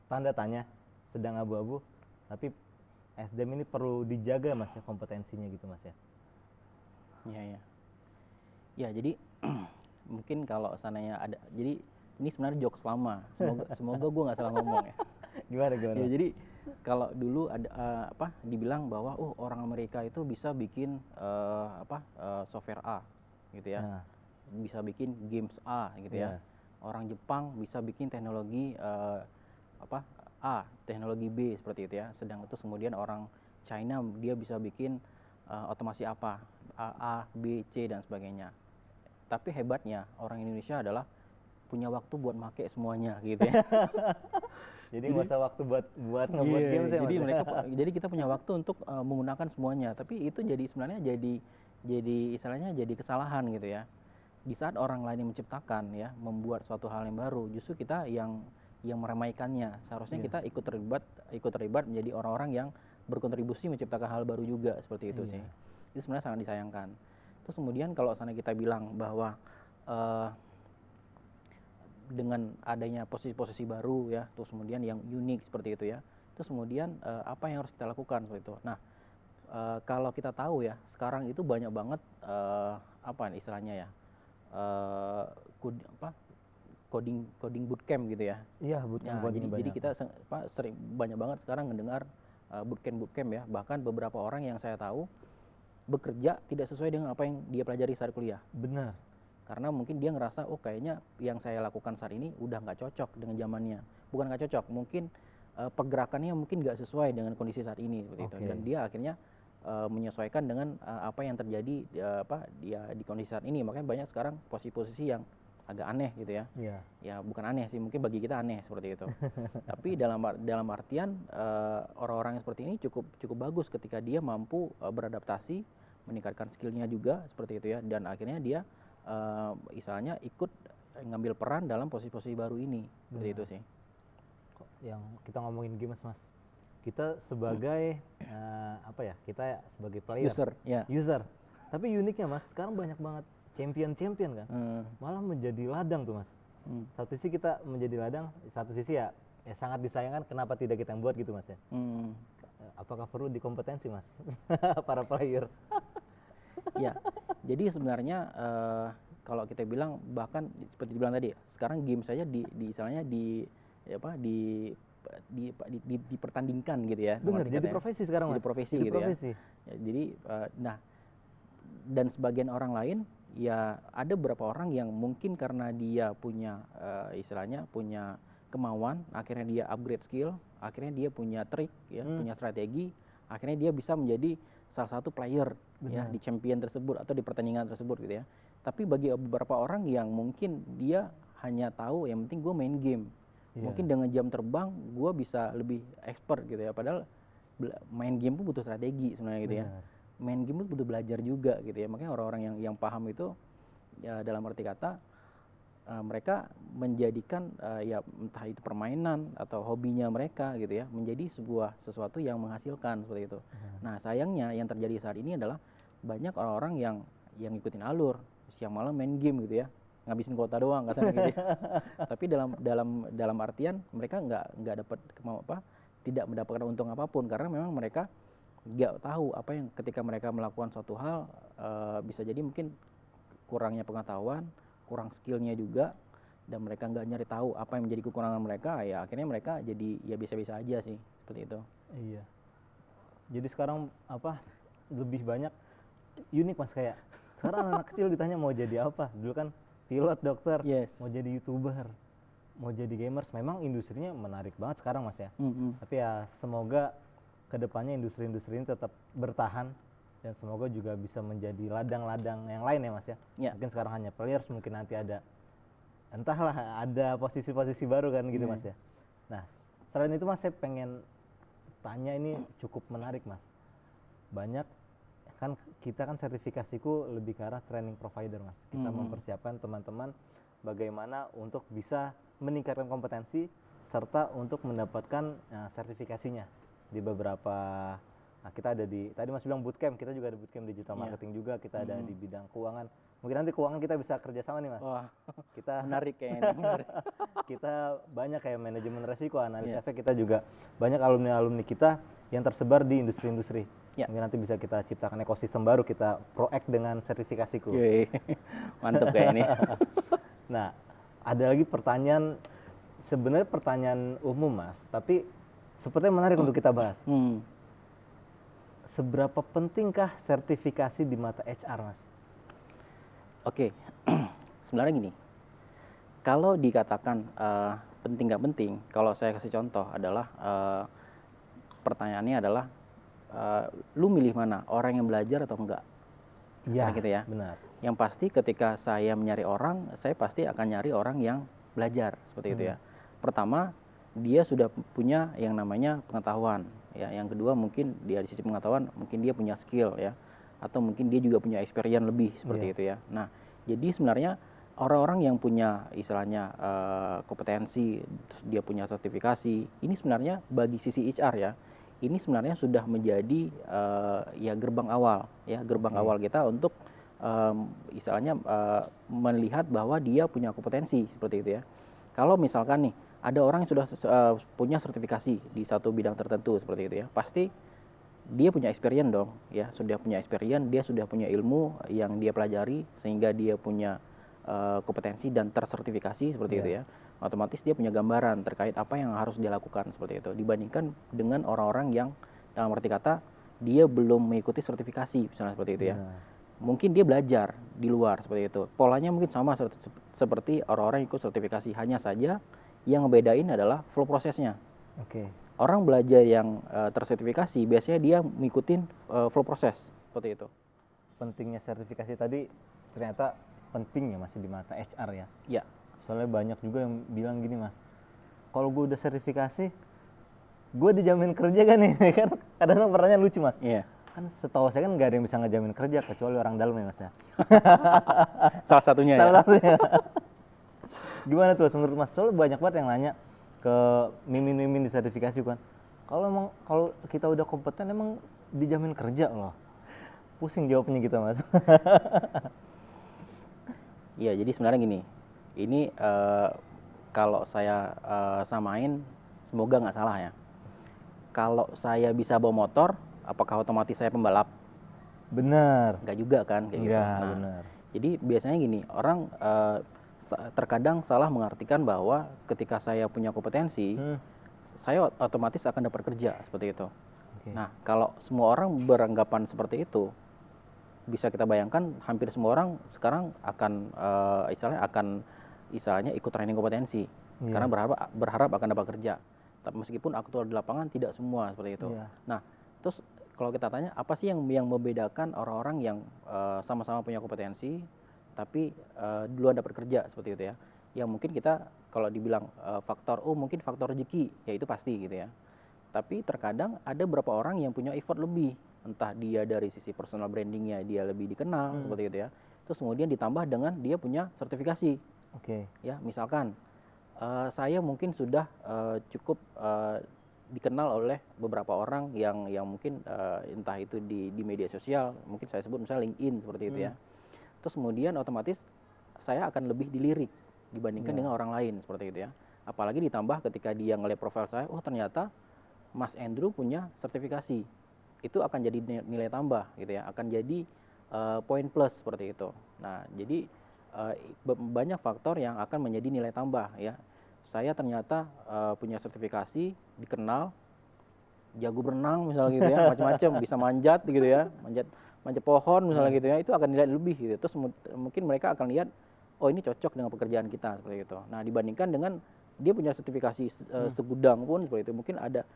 tanda tanya, sedang abu-abu, tapi SDM ini perlu dijaga, Mas ya, kompetensinya gitu, Mas ya. Iya, ya. Ya, jadi mungkin kalau sananya ada, jadi ini sebenarnya jokes lama. Semoga gue nggak salah ngomong ya. Gimana? Ya, jadi kalau dulu ada dibilang bahwa orang Amerika itu bisa bikin software A gitu ya. Nah. Bisa bikin games A gitu ya. Orang Jepang bisa bikin teknologi A, teknologi B seperti itu ya. Sedang itu kemudian orang China dia bisa bikin otomasi apa, A, B, C dan sebagainya. Tapi hebatnya orang Indonesia adalah punya waktu buat make semuanya gitu ya. Jadi nggak usah waktu buat ngebuat games ya. Jadi kita punya waktu untuk menggunakan semuanya. Tapi itu jadi sebenarnya jadi istilahnya jadi kesalahan gitu ya. Di saat orang lain yang menciptakan ya, membuat suatu hal yang baru, justru kita yang meramaikannya. Seharusnya kita ikut terlibat menjadi orang-orang yang berkontribusi menciptakan hal baru juga seperti itu sih. Itu sebenarnya sangat disayangkan. Terus kemudian kalau sana kita bilang bahwa dengan adanya posisi-posisi baru ya, terus kemudian yang unik seperti itu ya, terus kemudian apa yang harus kita lakukan seperti itu. Nah, kalau kita tahu ya, sekarang itu banyak banget istilahnya ya, coding bootcamp gitu ya. Iya, bootcamp. Jadi kita sering banyak banget sekarang mendengar bootcamp ya. Bahkan beberapa orang yang saya tahu bekerja tidak sesuai dengan apa yang dia pelajari saat kuliah. Benar. Karena mungkin dia ngerasa kayaknya yang saya lakukan saat ini udah nggak cocok dengan zamannya. Bukan nggak cocok, mungkin pergerakannya mungkin nggak sesuai dengan kondisi saat ini seperti itu. Dan dia akhirnya menyesuaikan dengan apa yang terjadi dia di kondisi saat ini. Makanya banyak sekarang posisi-posisi yang agak aneh gitu ya. Ya bukan aneh sih, mungkin bagi kita aneh seperti itu. Tapi dalam artian orang-orang yang seperti ini cukup bagus ketika dia mampu beradaptasi, meningkatkan skillnya juga seperti itu ya. Dan akhirnya dia istilahnya ikut ngambil peran dalam posisi-posisi baru ini seperti itu sih. Yang kita ngomongin games, Mas, kita sebagai kita sebagai player, user. Tapi uniknya, Mas, sekarang banyak banget champion kan, malah menjadi ladang tuh, Mas. Satu sisi kita menjadi ladang, satu sisi ya sangat disayangkan kenapa tidak kita yang buat gitu, Mas ya. Apakah perlu dikompetensi, Mas, para players? Ya, jadi sebenarnya kalau kita bilang bahkan seperti dibilang tadi, sekarang game saja dipertandingkan gitu ya. Benar, jadi profesi sekarang, Mas. Jadi profesi gitu ya. Jadi dan sebagian orang lain ya ada beberapa orang yang mungkin karena dia punya istilahnya punya kemauan, akhirnya dia upgrade skill, akhirnya dia punya trik ya, punya strategi, akhirnya dia bisa menjadi salah satu player ya di champion tersebut atau di pertandingan tersebut gitu ya. Tapi bagi beberapa orang yang mungkin dia hanya tahu yang penting gue main game, mungkin dengan jam terbang gue bisa lebih expert gitu ya. Padahal main game pun butuh strategi sebenarnya gitu ya. Main game pun butuh belajar juga gitu ya. Makanya orang-orang yang paham itu ya dalam arti kata mereka menjadikan ya entah itu permainan atau hobinya mereka gitu ya menjadi sesuatu yang menghasilkan seperti itu. Nah sayangnya yang terjadi saat ini adalah banyak orang-orang yang ngikutin alur siang malam main game gitu ya. ngabisin kuota doang katanya gitu ya. Tapi dalam artian mereka nggak dapat tidak mendapatkan untung apapun karena memang mereka nggak tahu apa yang ketika mereka melakukan suatu hal, bisa jadi mungkin kurangnya pengetahuan, kurang skillnya juga, dan mereka nggak nyari tahu apa yang menjadi kekurangan mereka, ya akhirnya mereka jadi ya biasa-biasa aja sih, seperti itu. Iya. Jadi sekarang lebih banyak unik Mas, kayak sekarang anak kecil ditanya mau jadi apa, dulu kan pilot, dokter, Yes. mau jadi YouTuber, mau jadi gamers. Memang industrinya menarik banget sekarang Mas ya. Tapi ya semoga kedepannya industri-industri ini tetap bertahan dan semoga juga bisa menjadi ladang-ladang yang lain ya Mas ya. Ya. Mungkin sekarang hanya players, mungkin nanti ada entahlah ada posisi-posisi baru kan gitu Mas ya. Nah selain itu Mas, saya pengen tanya, ini cukup menarik Mas. Banyak kan, kita kan sertifikasiku lebih ke arah training provider Mas. Kita mempersiapkan teman-teman bagaimana untuk bisa meningkatkan kompetensi serta untuk mendapatkan sertifikasinya di beberapa. Nah, kita ada di, tadi Mas bilang bootcamp, kita juga ada bootcamp digital marketing juga, kita ada di bidang keuangan. Mungkin nanti keuangan kita bisa kerjasama nih Mas. Wah, kita menarik kayaknya. kita banyak kayak manajemen resiko, analis efek, kita juga banyak alumni-alumni kita yang tersebar di industri-industri. Mungkin nanti bisa kita ciptakan ekosistem baru, kita proact dengan sertifikasiku. Mantap kayak ini. Nah, ada lagi pertanyaan, sebenarnya pertanyaan umum Mas, tapi sepertinya menarik untuk kita bahas. Seberapa pentingkah sertifikasi di mata HR Mas? Oke, sebenarnya gini, kalau dikatakan penting nggak penting, kalau saya kasih contoh adalah pertanyaannya adalah lu milih mana, orang yang belajar atau enggak? Iya, gitu ya. benar. Yang pasti ketika saya mencari orang, saya pasti akan nyari orang yang belajar, seperti itu ya. Pertama, dia sudah punya yang namanya pengetahuan, ya. Yang kedua mungkin dia di sisi pengetahuan, mungkin dia punya skill ya, atau mungkin dia juga punya experience lebih, seperti itu ya. Nah, jadi sebenarnya orang-orang yang punya istilahnya kompetensi, terus dia punya sertifikasi, ini sebenarnya bagi sisi HR ya, ini sebenarnya sudah menjadi ya gerbang awal ya, gerbang awal kita untuk istilahnya melihat bahwa dia punya kompetensi, seperti itu ya. Kalau misalkan nih ada orang yang sudah punya sertifikasi di satu bidang tertentu, seperti itu ya, pasti dia punya experience dong ya, sudah punya experience, dia sudah punya ilmu yang dia pelajari sehingga dia punya kompetensi dan tersertifikasi, seperti itu ya. Otomatis dia punya gambaran terkait apa yang harus dia lakukan, seperti itu, dibandingkan dengan orang-orang yang dalam arti kata dia belum mengikuti sertifikasi, misalnya seperti itu ya. Mungkin dia belajar di luar, seperti itu, polanya mungkin sama seperti orang-orang yang ikut sertifikasi, hanya saja yang ngebedain adalah flow prosesnya. Orang belajar yang tersertifikasi biasanya dia ngikutin flow proses, seperti itu. Pentingnya sertifikasi tadi ternyata penting ya masih di mata HR ya. Ya. Soalnya banyak juga yang bilang gini Mas, kalau gue udah sertifikasi, gue dijamin kerja kan nih? Kan kadang-kadang pertanyaan lucu Mas. Iya. Kan setahu saya kan nggak ada yang bisa ngejamin kerja kecuali orang dalam ya Mas ya. Salah satunya Salah ya. satunya. Gimana tuh menurut Mas? Soalnya banyak banget yang nanya ke mimin-mimin di sertifikasi kan. Kalau kita udah kompeten emang dijamin kerja loh. Pusing jawabnya kita Mas. Iya, jadi sebenarnya gini, ini kalau saya samain, semoga nggak salah ya. Kalau saya bisa bawa motor, apakah otomatis saya pembalap? Bener. Nggak juga kan, kayak gitu. Nah, bener. jadi biasanya gini, orang terkadang salah mengartikan bahwa ketika saya punya kompetensi, saya otomatis akan dapat kerja, seperti itu. Nah, kalau semua orang beranggapan seperti itu, bisa kita bayangkan hampir semua orang sekarang akan istilahnya ikut training kompetensi, karena berharap akan dapat kerja. Tapi meskipun aktual di lapangan tidak semua seperti itu. Nah, terus kalau kita tanya apa sih yang membedakan orang-orang yang sama-sama punya kompetensi tapi duluan dapat kerja, seperti itu ya? Yang mungkin kita kalau dibilang faktor mungkin faktor rezeki, ya itu pasti gitu ya. Tapi terkadang ada beberapa orang yang punya effort lebih, entah dia dari sisi personal brandingnya dia lebih dikenal, seperti itu ya. Terus kemudian ditambah dengan dia punya sertifikasi. Ya, misalkan saya mungkin sudah cukup dikenal oleh beberapa orang yang mungkin entah itu di media sosial, mungkin saya sebut misalnya LinkedIn, seperti itu ya. Terus kemudian otomatis saya akan lebih dilirik dibandingkan Iya. dengan orang lain seperti itu ya. Apalagi ditambah ketika dia ngeliat profil saya, oh ternyata Mas Andrew punya sertifikasi, itu akan jadi nilai tambah gitu ya, akan jadi poin plus seperti itu. Nah jadi banyak faktor yang akan menjadi nilai tambah ya. Saya ternyata punya sertifikasi, dikenal, jago berenang misalnya gitu ya, macam-macam, bisa manjat gitu ya, manjat manjat pohon misalnya gitu ya, itu akan nilai lebih gitu. Terus mungkin mereka akan lihat, oh ini cocok dengan pekerjaan kita seperti itu. Nah dibandingkan dengan dia punya sertifikasi segudang pun seperti itu, mungkin ada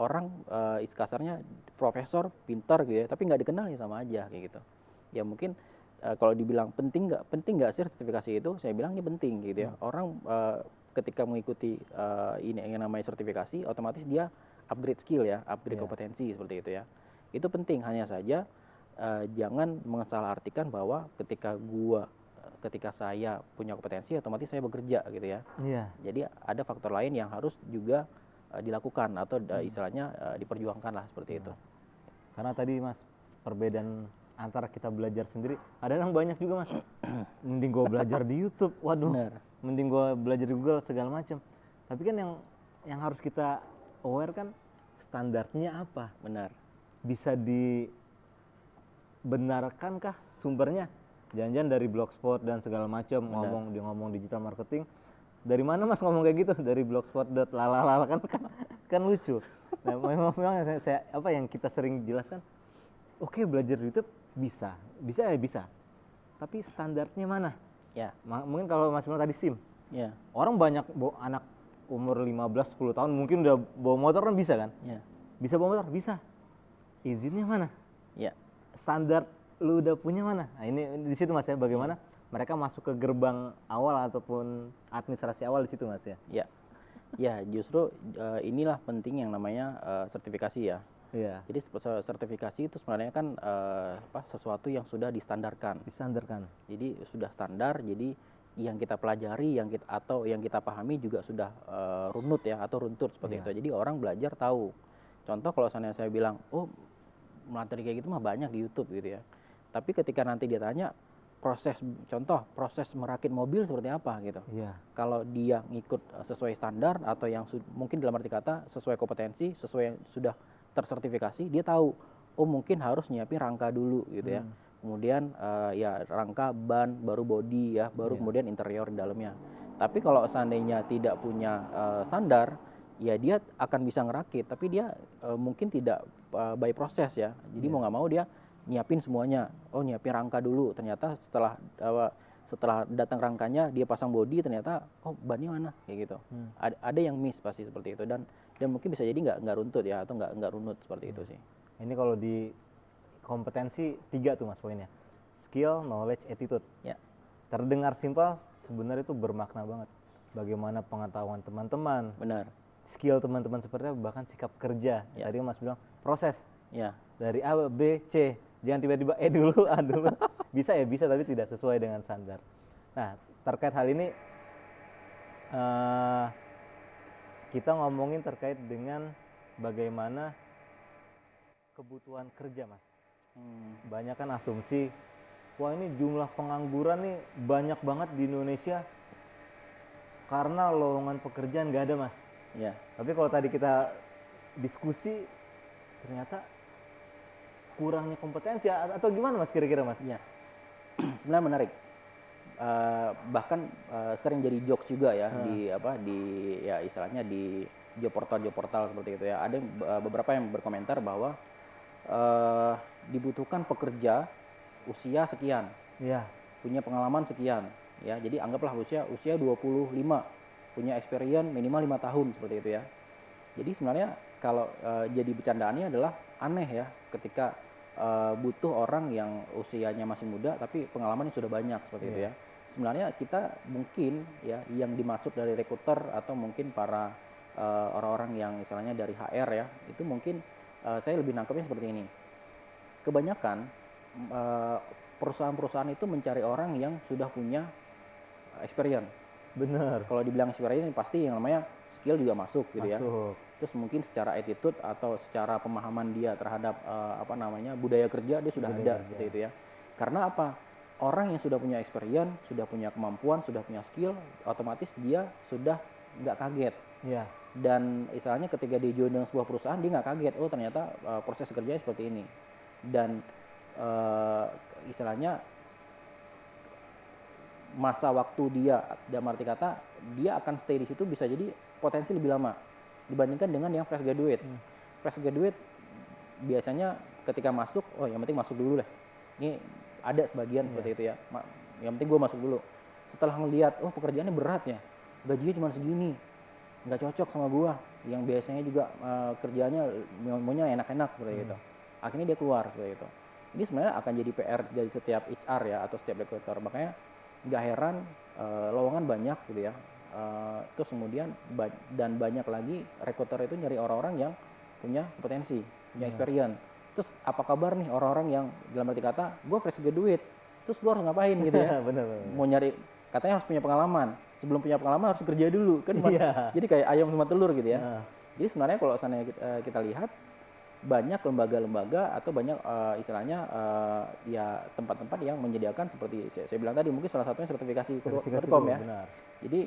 orang kasarnya profesor pintar gitu ya, tapi nggak dikenal ya sama aja kayak gitu. Ya mungkin kalau dibilang penting nggak sih sertifikasi itu, saya bilang ini penting gitu ya. Orang ketika mengikuti ini yang namanya sertifikasi, otomatis dia upgrade skill ya, upgrade kompetensi seperti itu ya. Itu penting, hanya saja jangan mengesalahartikan bahwa ketika saya punya kompetensi otomatis saya bekerja gitu ya. Iya. Jadi ada faktor lain yang harus juga dilakukan atau istilahnya diperjuangkan lah seperti itu. Karena tadi Mas, perbedaan antara kita belajar sendiri, ada yang banyak juga Mas, mending gue belajar di YouTube, waduh, Benar. mending gue belajar di Google segala macam. Tapi kan yang harus kita aware kan standarnya apa, Benar. bisa dibenarkankah sumbernya? Jangan-jangan dari Blogspot dan segala macam ngomong digital marketing. Dari mana Mas ngomong kayak gitu? Dari blogspot.lalalala kan lucu. Nah, memang saya apa yang kita sering jelaskan, oke, belajar di YouTube bisa ya bisa. Tapi standarnya mana? Ya. Mungkin kalau Mas bilang tadi SIM. Ya. Orang banyak anak umur 15-10 tahun mungkin udah bawa motor kan bisa kan? Ya. Bisa bawa motor? Bisa. Izinnya mana? Ya. Standar lu udah punya mana? Nah, ini di situ Mas ya, bagaimana mereka masuk ke gerbang awal ataupun administrasi awal di situ Mas ya? Ya. Ya, justru inilah penting yang namanya sertifikasi ya. Iya. Jadi sertifikasi itu sebenarnya kan sesuatu yang sudah distandarkan. Distandarkan. Jadi sudah standar, jadi yang kita pelajari, yang kita pahami juga sudah runut ya atau runtut seperti itu. Jadi orang belajar tahu. Contoh kalau saya bilang, oh materi kayak gitu mah banyak di YouTube gitu ya. Tapi ketika nanti dia tanya proses merakit mobil seperti apa gitu. Iya. Kalau dia ngikut sesuai standar atau yang mungkin dalam arti kata sesuai kompetensi, sesuai yang sudah tersertifikasi, dia tahu oh mungkin harus nyiapin rangka dulu gitu ya. Kemudian ya rangka, ban, baru body ya, baru kemudian interior di dalamnya. Tapi kalau seandainya tidak punya standar, ya dia akan bisa ngerakit, tapi dia mungkin tidak by proses ya. Jadi mau nggak mau dia nyiapin semuanya. Oh nyiapin rangka dulu, ternyata setelah datang rangkanya dia pasang body, ternyata oh bannya mana kayak gitu. Ada yang miss pasti seperti itu, dan mungkin bisa jadi nggak runtut ya, atau nggak runut seperti itu sih. Ini kalau di kompetensi 3 tuh Mas poinnya, skill, knowledge, attitude. Ya. Terdengar simpel, sebenarnya itu bermakna banget. Bagaimana pengetahuan teman-teman, Benar. skill teman-teman seperti apa, bahkan sikap kerja. Ya. Tadi Mas bilang proses Ya. dari A, B, C, jangan tiba-tiba dulu, A dulu. Bisa ya, bisa, tapi tidak sesuai dengan standar. Nah, terkait hal ini kita ngomongin terkait dengan bagaimana kebutuhan kerja Mas. Banyak kan asumsi, wah ini jumlah pengangguran nih banyak banget di Indonesia karena lowongan pekerjaan nggak ada Mas. Ya. Tapi kalau tadi kita diskusi, ternyata kurangnya kompetensi atau gimana Mas kira-kira Mas? Ya. Sebenarnya menarik. Bahkan sering jadi jokes juga ya di ya istilahnya di job portal seperti itu ya. Ada beberapa yang berkomentar bahwa dibutuhkan pekerja usia sekian. Iya. Punya pengalaman sekian ya. Jadi anggaplah usia 25, punya experience minimal 5 tahun seperti itu ya. Jadi sebenarnya kalau jadi bercandaannya adalah aneh ya ketika butuh orang yang usianya masih muda tapi pengalamannya sudah banyak seperti itu ya. Sebenarnya kita mungkin ya yang dimaksud dari rekruter atau mungkin para orang-orang yang misalnya dari HR ya, itu mungkin saya lebih nangkepnya seperti ini. Kebanyakan perusahaan-perusahaan itu mencari orang yang sudah punya experience. Bener. Kalau dibilang experience pasti yang namanya skill juga masuk gitu ya. Masuk. Terus mungkin secara attitude atau secara pemahaman dia terhadap budaya kerja dia sudah ada seperti itu ya. Karena apa? orang yang sudah punya experience, sudah punya kemampuan, sudah punya skill, otomatis dia sudah nggak kaget. Iya. Dan istilahnya ketika dia join dengan sebuah perusahaan, dia nggak kaget, oh ternyata proses kerjanya seperti ini. Dan istilahnya masa waktu dia, dalam arti kata, dia akan stay di situ bisa jadi potensi lebih lama dibandingkan dengan yang fresh graduate. Fresh graduate biasanya ketika masuk, oh yang penting masuk dulu lah. Ini ada sebagian seperti itu ya. Yang penting gue masuk dulu. Setelah ngelihat, oh pekerjaannya berat ya, gajinya cuma segini, nggak cocok sama gue. Yang biasanya juga kerjanya maunya enak-enak seperti itu. Akhirnya dia keluar seperti itu. Ini sebenarnya akan jadi PR dari setiap HR ya atau setiap recruiter. Makanya nggak heran lowongan banyak gitu ya. Terus kemudian dan banyak lagi recruiter itu nyari orang-orang yang punya potensi, punya experience. Terus apa kabar nih orang-orang yang dalam arti kata gue fresh graduate, terus gue harus ngapain gitu ya? Bener. Mau nyari, katanya harus punya pengalaman. Sebelum punya pengalaman harus kerja dulu kan? Iya. Jadi kayak ayam sama telur gitu ya. Jadi sebenarnya kalau sana kita lihat banyak lembaga-lembaga atau banyak istilahnya ya tempat-tempat yang menyediakan seperti saya bilang tadi, mungkin salah satunya sertifikasi Korkom ya. Benar. Jadi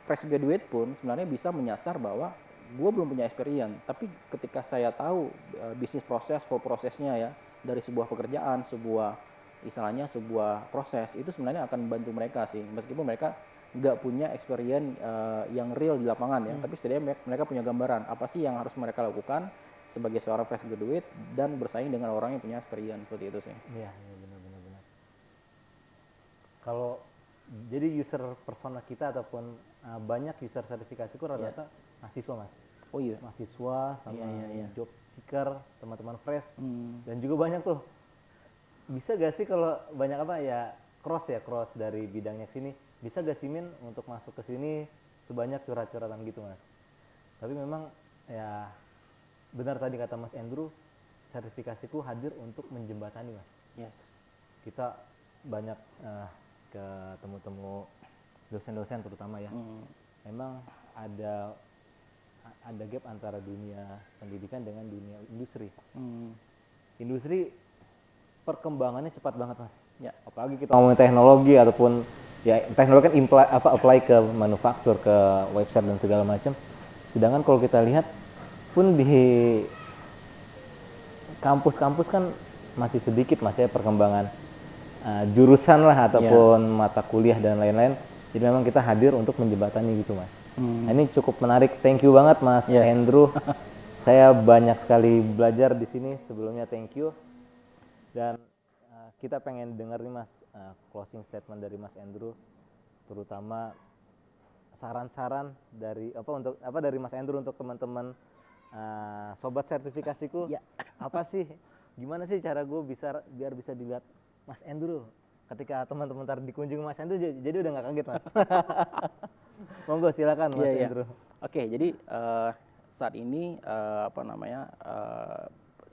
fresh graduate pun sebenarnya bisa menyasar bahwa gue belum punya experience, tapi ketika saya tahu bisnis proses, flow prosesnya ya dari sebuah pekerjaan, istilahnya sebuah proses, itu sebenarnya akan membantu mereka sih, meskipun mereka nggak punya experience yang real di lapangan ya, tapi setidaknya mereka punya gambaran apa sih yang harus mereka lakukan sebagai seorang fresh graduate dan bersaing dengan orang yang punya experience seperti itu sih. Iya, benar. Kalau jadi user persona kita ataupun banyak user sertifikasiku rata-rata mahasiswa mas. Oh iya. Mahasiswa sama job seeker, teman-teman fresh, dan juga banyak tuh. Bisa gak sih kalau banyak apa ya cross dari bidangnya ke sini, bisa gak sih Min untuk masuk ke sini sebanyak curhat-curhatan gitu mas. Tapi memang ya benar tadi kata Mas Andrew, sertifikasiku hadir untuk menjembatani mas. Yes. Kita banyak ke temu-temu dosen-dosen terutama ya. Memang ada gap antara dunia pendidikan dengan dunia industri. Industri perkembangannya cepat banget mas. Ya. Apalagi kita ngomongin teknologi ataupun ya teknologi kan apply ke manufaktur, ke website dan segala macam. Sedangkan kalau kita lihat pun di kampus-kampus kan masih sedikit mas ya perkembangan jurusan lah ataupun mata kuliah dan lain-lain. Jadi memang kita hadir untuk menjembatani gitu mas. Nah, ini cukup menarik. Thank you banget mas Andrew. Saya banyak sekali belajar di sini. Sebelumnya thank you. Dan kita pengen dengar nih mas closing statement dari Mas Andrew, terutama saran-saran dari dari Mas Andrew untuk teman-teman sobat sertifikasiku. Apa sih, gimana sih cara gue biar bisa dilihat Mas Andrew ketika teman-teman ntar dikunjungi Mas Andrew jadi udah nggak kaget mas. Monggo silakan Mas Andrew. Oke, jadi saat ini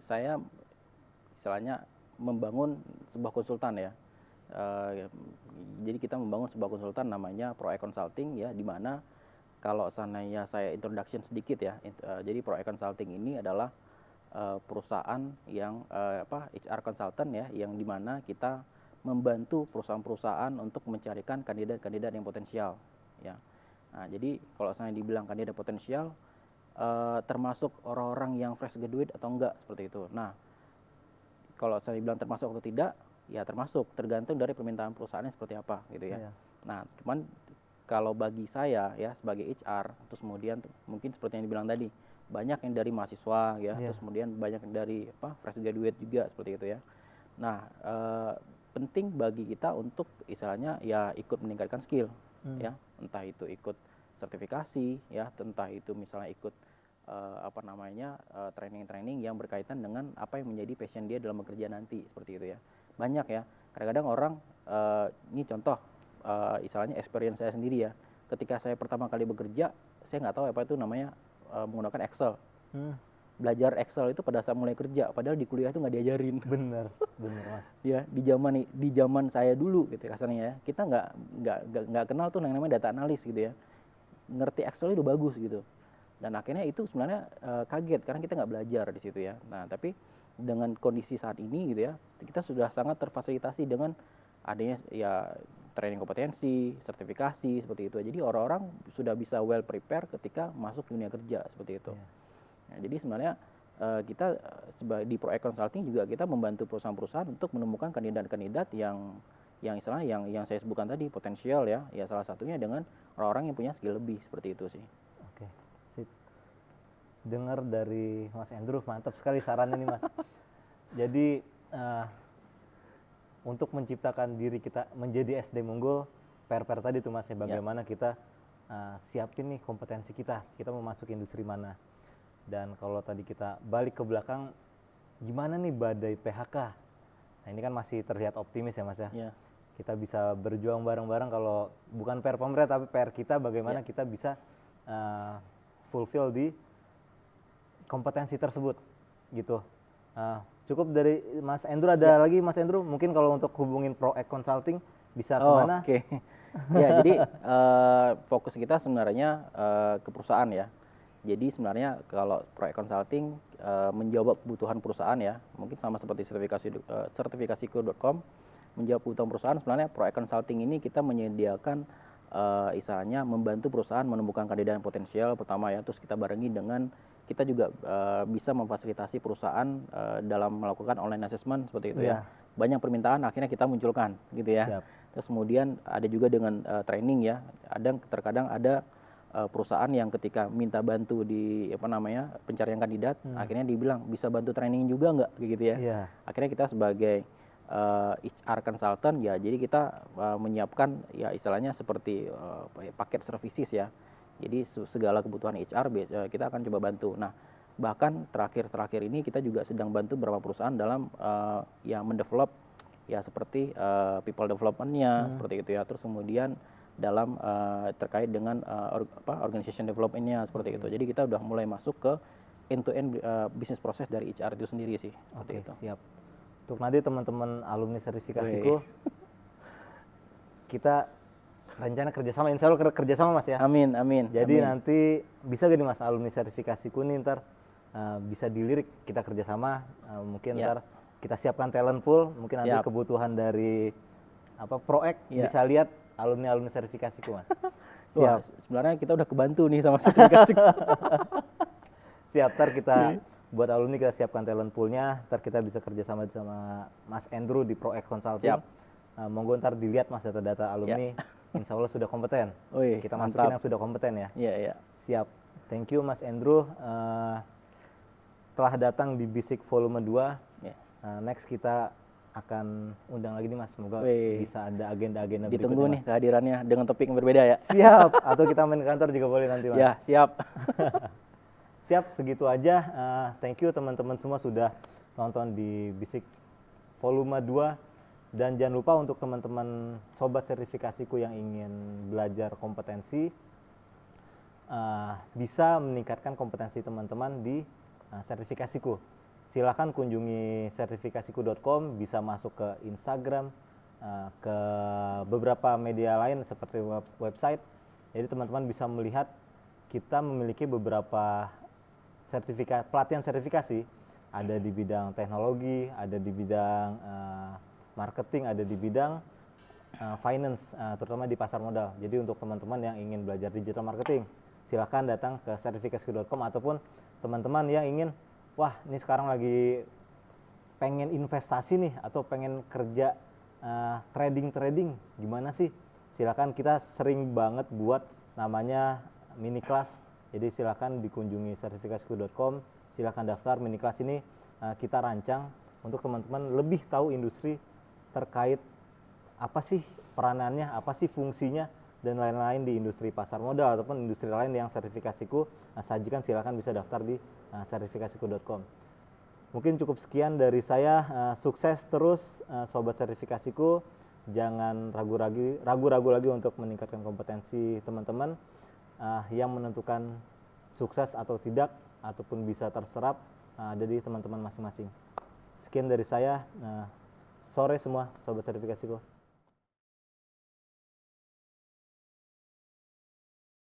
saya istilahnya membangun sebuah konsultan ya. Jadi kita membangun sebuah konsultan namanya ProE Consulting ya, di mana kalau seandainya saya introduction sedikit ya. Jadi ProE Consulting ini adalah perusahaan yang HR consultant ya, yang di mana kita membantu perusahaan-perusahaan untuk mencarikan kandidat-kandidat yang potensial ya. Nah, jadi kalau saya dibilang kandidat potensial termasuk orang-orang yang fresh graduate atau enggak seperti itu. Nah, kalau saya bilang termasuk atau tidak, ya termasuk, tergantung dari permintaan perusahaannya seperti apa gitu ya. Nah, cuman kalau bagi saya ya sebagai HR, terus kemudian mungkin seperti yang dibilang tadi, banyak yang dari mahasiswa ya, terus kemudian banyak yang dari fresh graduate juga seperti itu ya. Nah, penting bagi kita untuk istilahnya ya ikut meningkatkan skill ya, entah itu ikut sertifikasi ya, entah itu misalnya ikut training-training yang berkaitan dengan apa yang menjadi passion dia dalam bekerja nanti seperti itu ya. Banyak ya, kadang-kadang orang ini contoh istilahnya experience saya sendiri ya, ketika saya pertama kali bekerja saya nggak tahu apa itu namanya menggunakan Excel. Belajar Excel itu pada saat mulai kerja, padahal di kuliah itu nggak diajarin. Bener mas. Ya di zaman saya dulu gitu kasarnya ya, kita nggak kenal tuh yang namanya data analis gitu ya. Ngerti Excel itu bagus gitu. Dan akhirnya itu sebenarnya kaget karena kita nggak belajar di situ ya. Nah, tapi dengan kondisi saat ini gitu ya, kita sudah sangat terfasilitasi dengan adanya ya training kompetensi, sertifikasi seperti itu. Jadi orang-orang sudah bisa well prepare ketika masuk dunia kerja seperti itu. Nah, jadi sebenarnya kita di Proek Consulting juga kita membantu perusahaan-perusahaan untuk menemukan kandidat-kandidat yang istilahnya yang saya sebutkan tadi potensial ya salah satunya dengan orang-orang yang punya skill lebih seperti itu sih. Oke, sip. Dengar dari Mas Andrew, mantap sekali sarannya nih Mas. Jadi untuk menciptakan diri kita menjadi SD unggul, PR tadi tuh Mas ya, bagaimana kita siapin nih kompetensi kita mau masuk industri mana. Dan kalau tadi kita balik ke belakang, gimana nih badai PHK? Nah ini kan masih terlihat optimis ya Mas ya. Yeah. Kita bisa berjuang bareng-bareng, kalau bukan PR pemerintah tapi PR kita bagaimana kita bisa fulfill di kompetensi tersebut gitu. Cukup dari Mas Andrew, ada lagi Mas Andrew mungkin kalau untuk hubungin Proek Consulting bisa kemana? Oke. Ya jadi fokus kita sebenarnya ke perusahaan ya. Jadi sebenarnya kalau Proek Consulting menjawab kebutuhan perusahaan ya, mungkin sama seperti sertifikasiku.com menjawab kebutuhan perusahaan. Sebenarnya Proek Consulting ini kita menyediakan istilahnya membantu perusahaan menemukan kandidat yang potensial pertama ya, terus kita barengi dengan kita juga bisa memfasilitasi perusahaan dalam melakukan online assessment seperti itu ya. Banyak permintaan akhirnya kita munculkan gitu ya. Siap. Terus kemudian ada juga dengan training ya. Terkadang ada perusahaan yang ketika minta bantu di pencarian kandidat, akhirnya dibilang bisa bantu training juga nggak gitu ya. Akhirnya kita sebagai HR consultant ya, jadi kita menyiapkan ya istilahnya seperti paket services ya. Jadi segala kebutuhan HR kita akan coba bantu. Nah bahkan terakhir ini kita juga sedang bantu beberapa perusahaan dalam ya mendevelop ya seperti people development-nya seperti itu ya. Terus kemudian dalam terkait dengan organization development-nya seperti itu. Jadi kita udah mulai masuk ke end-to-end bisnis proses dari HR itu sendiri sih. Seperti itu. Siap. Untuk nanti teman-teman alumni sertifikasiku, kita rencana kerjasama, insya Allah kerjasama Mas ya. Amin. Jadi nanti bisa gak nih Mas alumni sertifikasiku nih ntar bisa dilirik kita kerjasama, mungkin ntar kita siapkan talent pool, mungkin nanti kebutuhan dari Proek bisa lihat alumni sertifikasiku Mas. Siap. Wah, sebenarnya kita udah kebantu nih sama sertifikasi. Siap, ntar kita buat alumni kita siapkan talent poolnya, ntar kita bisa kerjasama sama Mas Andrew di Proek Consulting. Siap. Monggo ntar dilihat Mas data-data alumni, insya Allah sudah kompeten. Kita masukin yang sudah kompeten ya. Iya. Siap. Thank you Mas Andrew. Telah datang di Bisik Volume 2. Next kita akan undang lagi nih Mas, semoga bisa ada agenda-agenda berikutnya. Ditunggu nih kehadirannya dengan topik yang berbeda ya. Siap, atau kita main kantor juga boleh nanti Mas. Ya, siap. Siap, segitu aja. Thank you teman-teman semua sudah nonton di Bisik Volume 2. Dan jangan lupa untuk teman-teman sobat sertifikasiku yang ingin belajar kompetensi, bisa meningkatkan kompetensi teman-teman di sertifikasiku. Silahkan kunjungi sertifikasiku.com, bisa masuk ke Instagram, ke beberapa media lain seperti website. Jadi teman-teman bisa melihat kita memiliki beberapa pelatihan sertifikasi, ada di bidang teknologi, ada di bidang marketing, ada di bidang finance, terutama di pasar modal. Jadi untuk teman-teman yang ingin belajar digital marketing, silahkan datang ke sertifikasiku.com, ataupun teman-teman yang ingin, wah ini sekarang lagi pengen investasi nih, atau pengen kerja trading, gimana sih? Silahkan, kita sering banget buat namanya mini kelas. Jadi silahkan dikunjungi sertifikasiku.com, silahkan daftar. Mini kelas ini kita rancang untuk teman-teman lebih tahu industri terkait apa sih peranannya, apa sih fungsinya, dan lain-lain di industri pasar modal ataupun industri lain yang sertifikasiku sajikan. Silahkan bisa daftar di sertifikasiku.com. Mungkin cukup sekian dari saya. Sukses terus sobat sertifikasiku. Jangan ragu-ragu lagi untuk meningkatkan kompetensi teman-teman. Yang menentukan sukses atau tidak ataupun bisa terserap ada di teman-teman masing-masing. Sekian dari saya. Sore semua sobat sertifikasiku.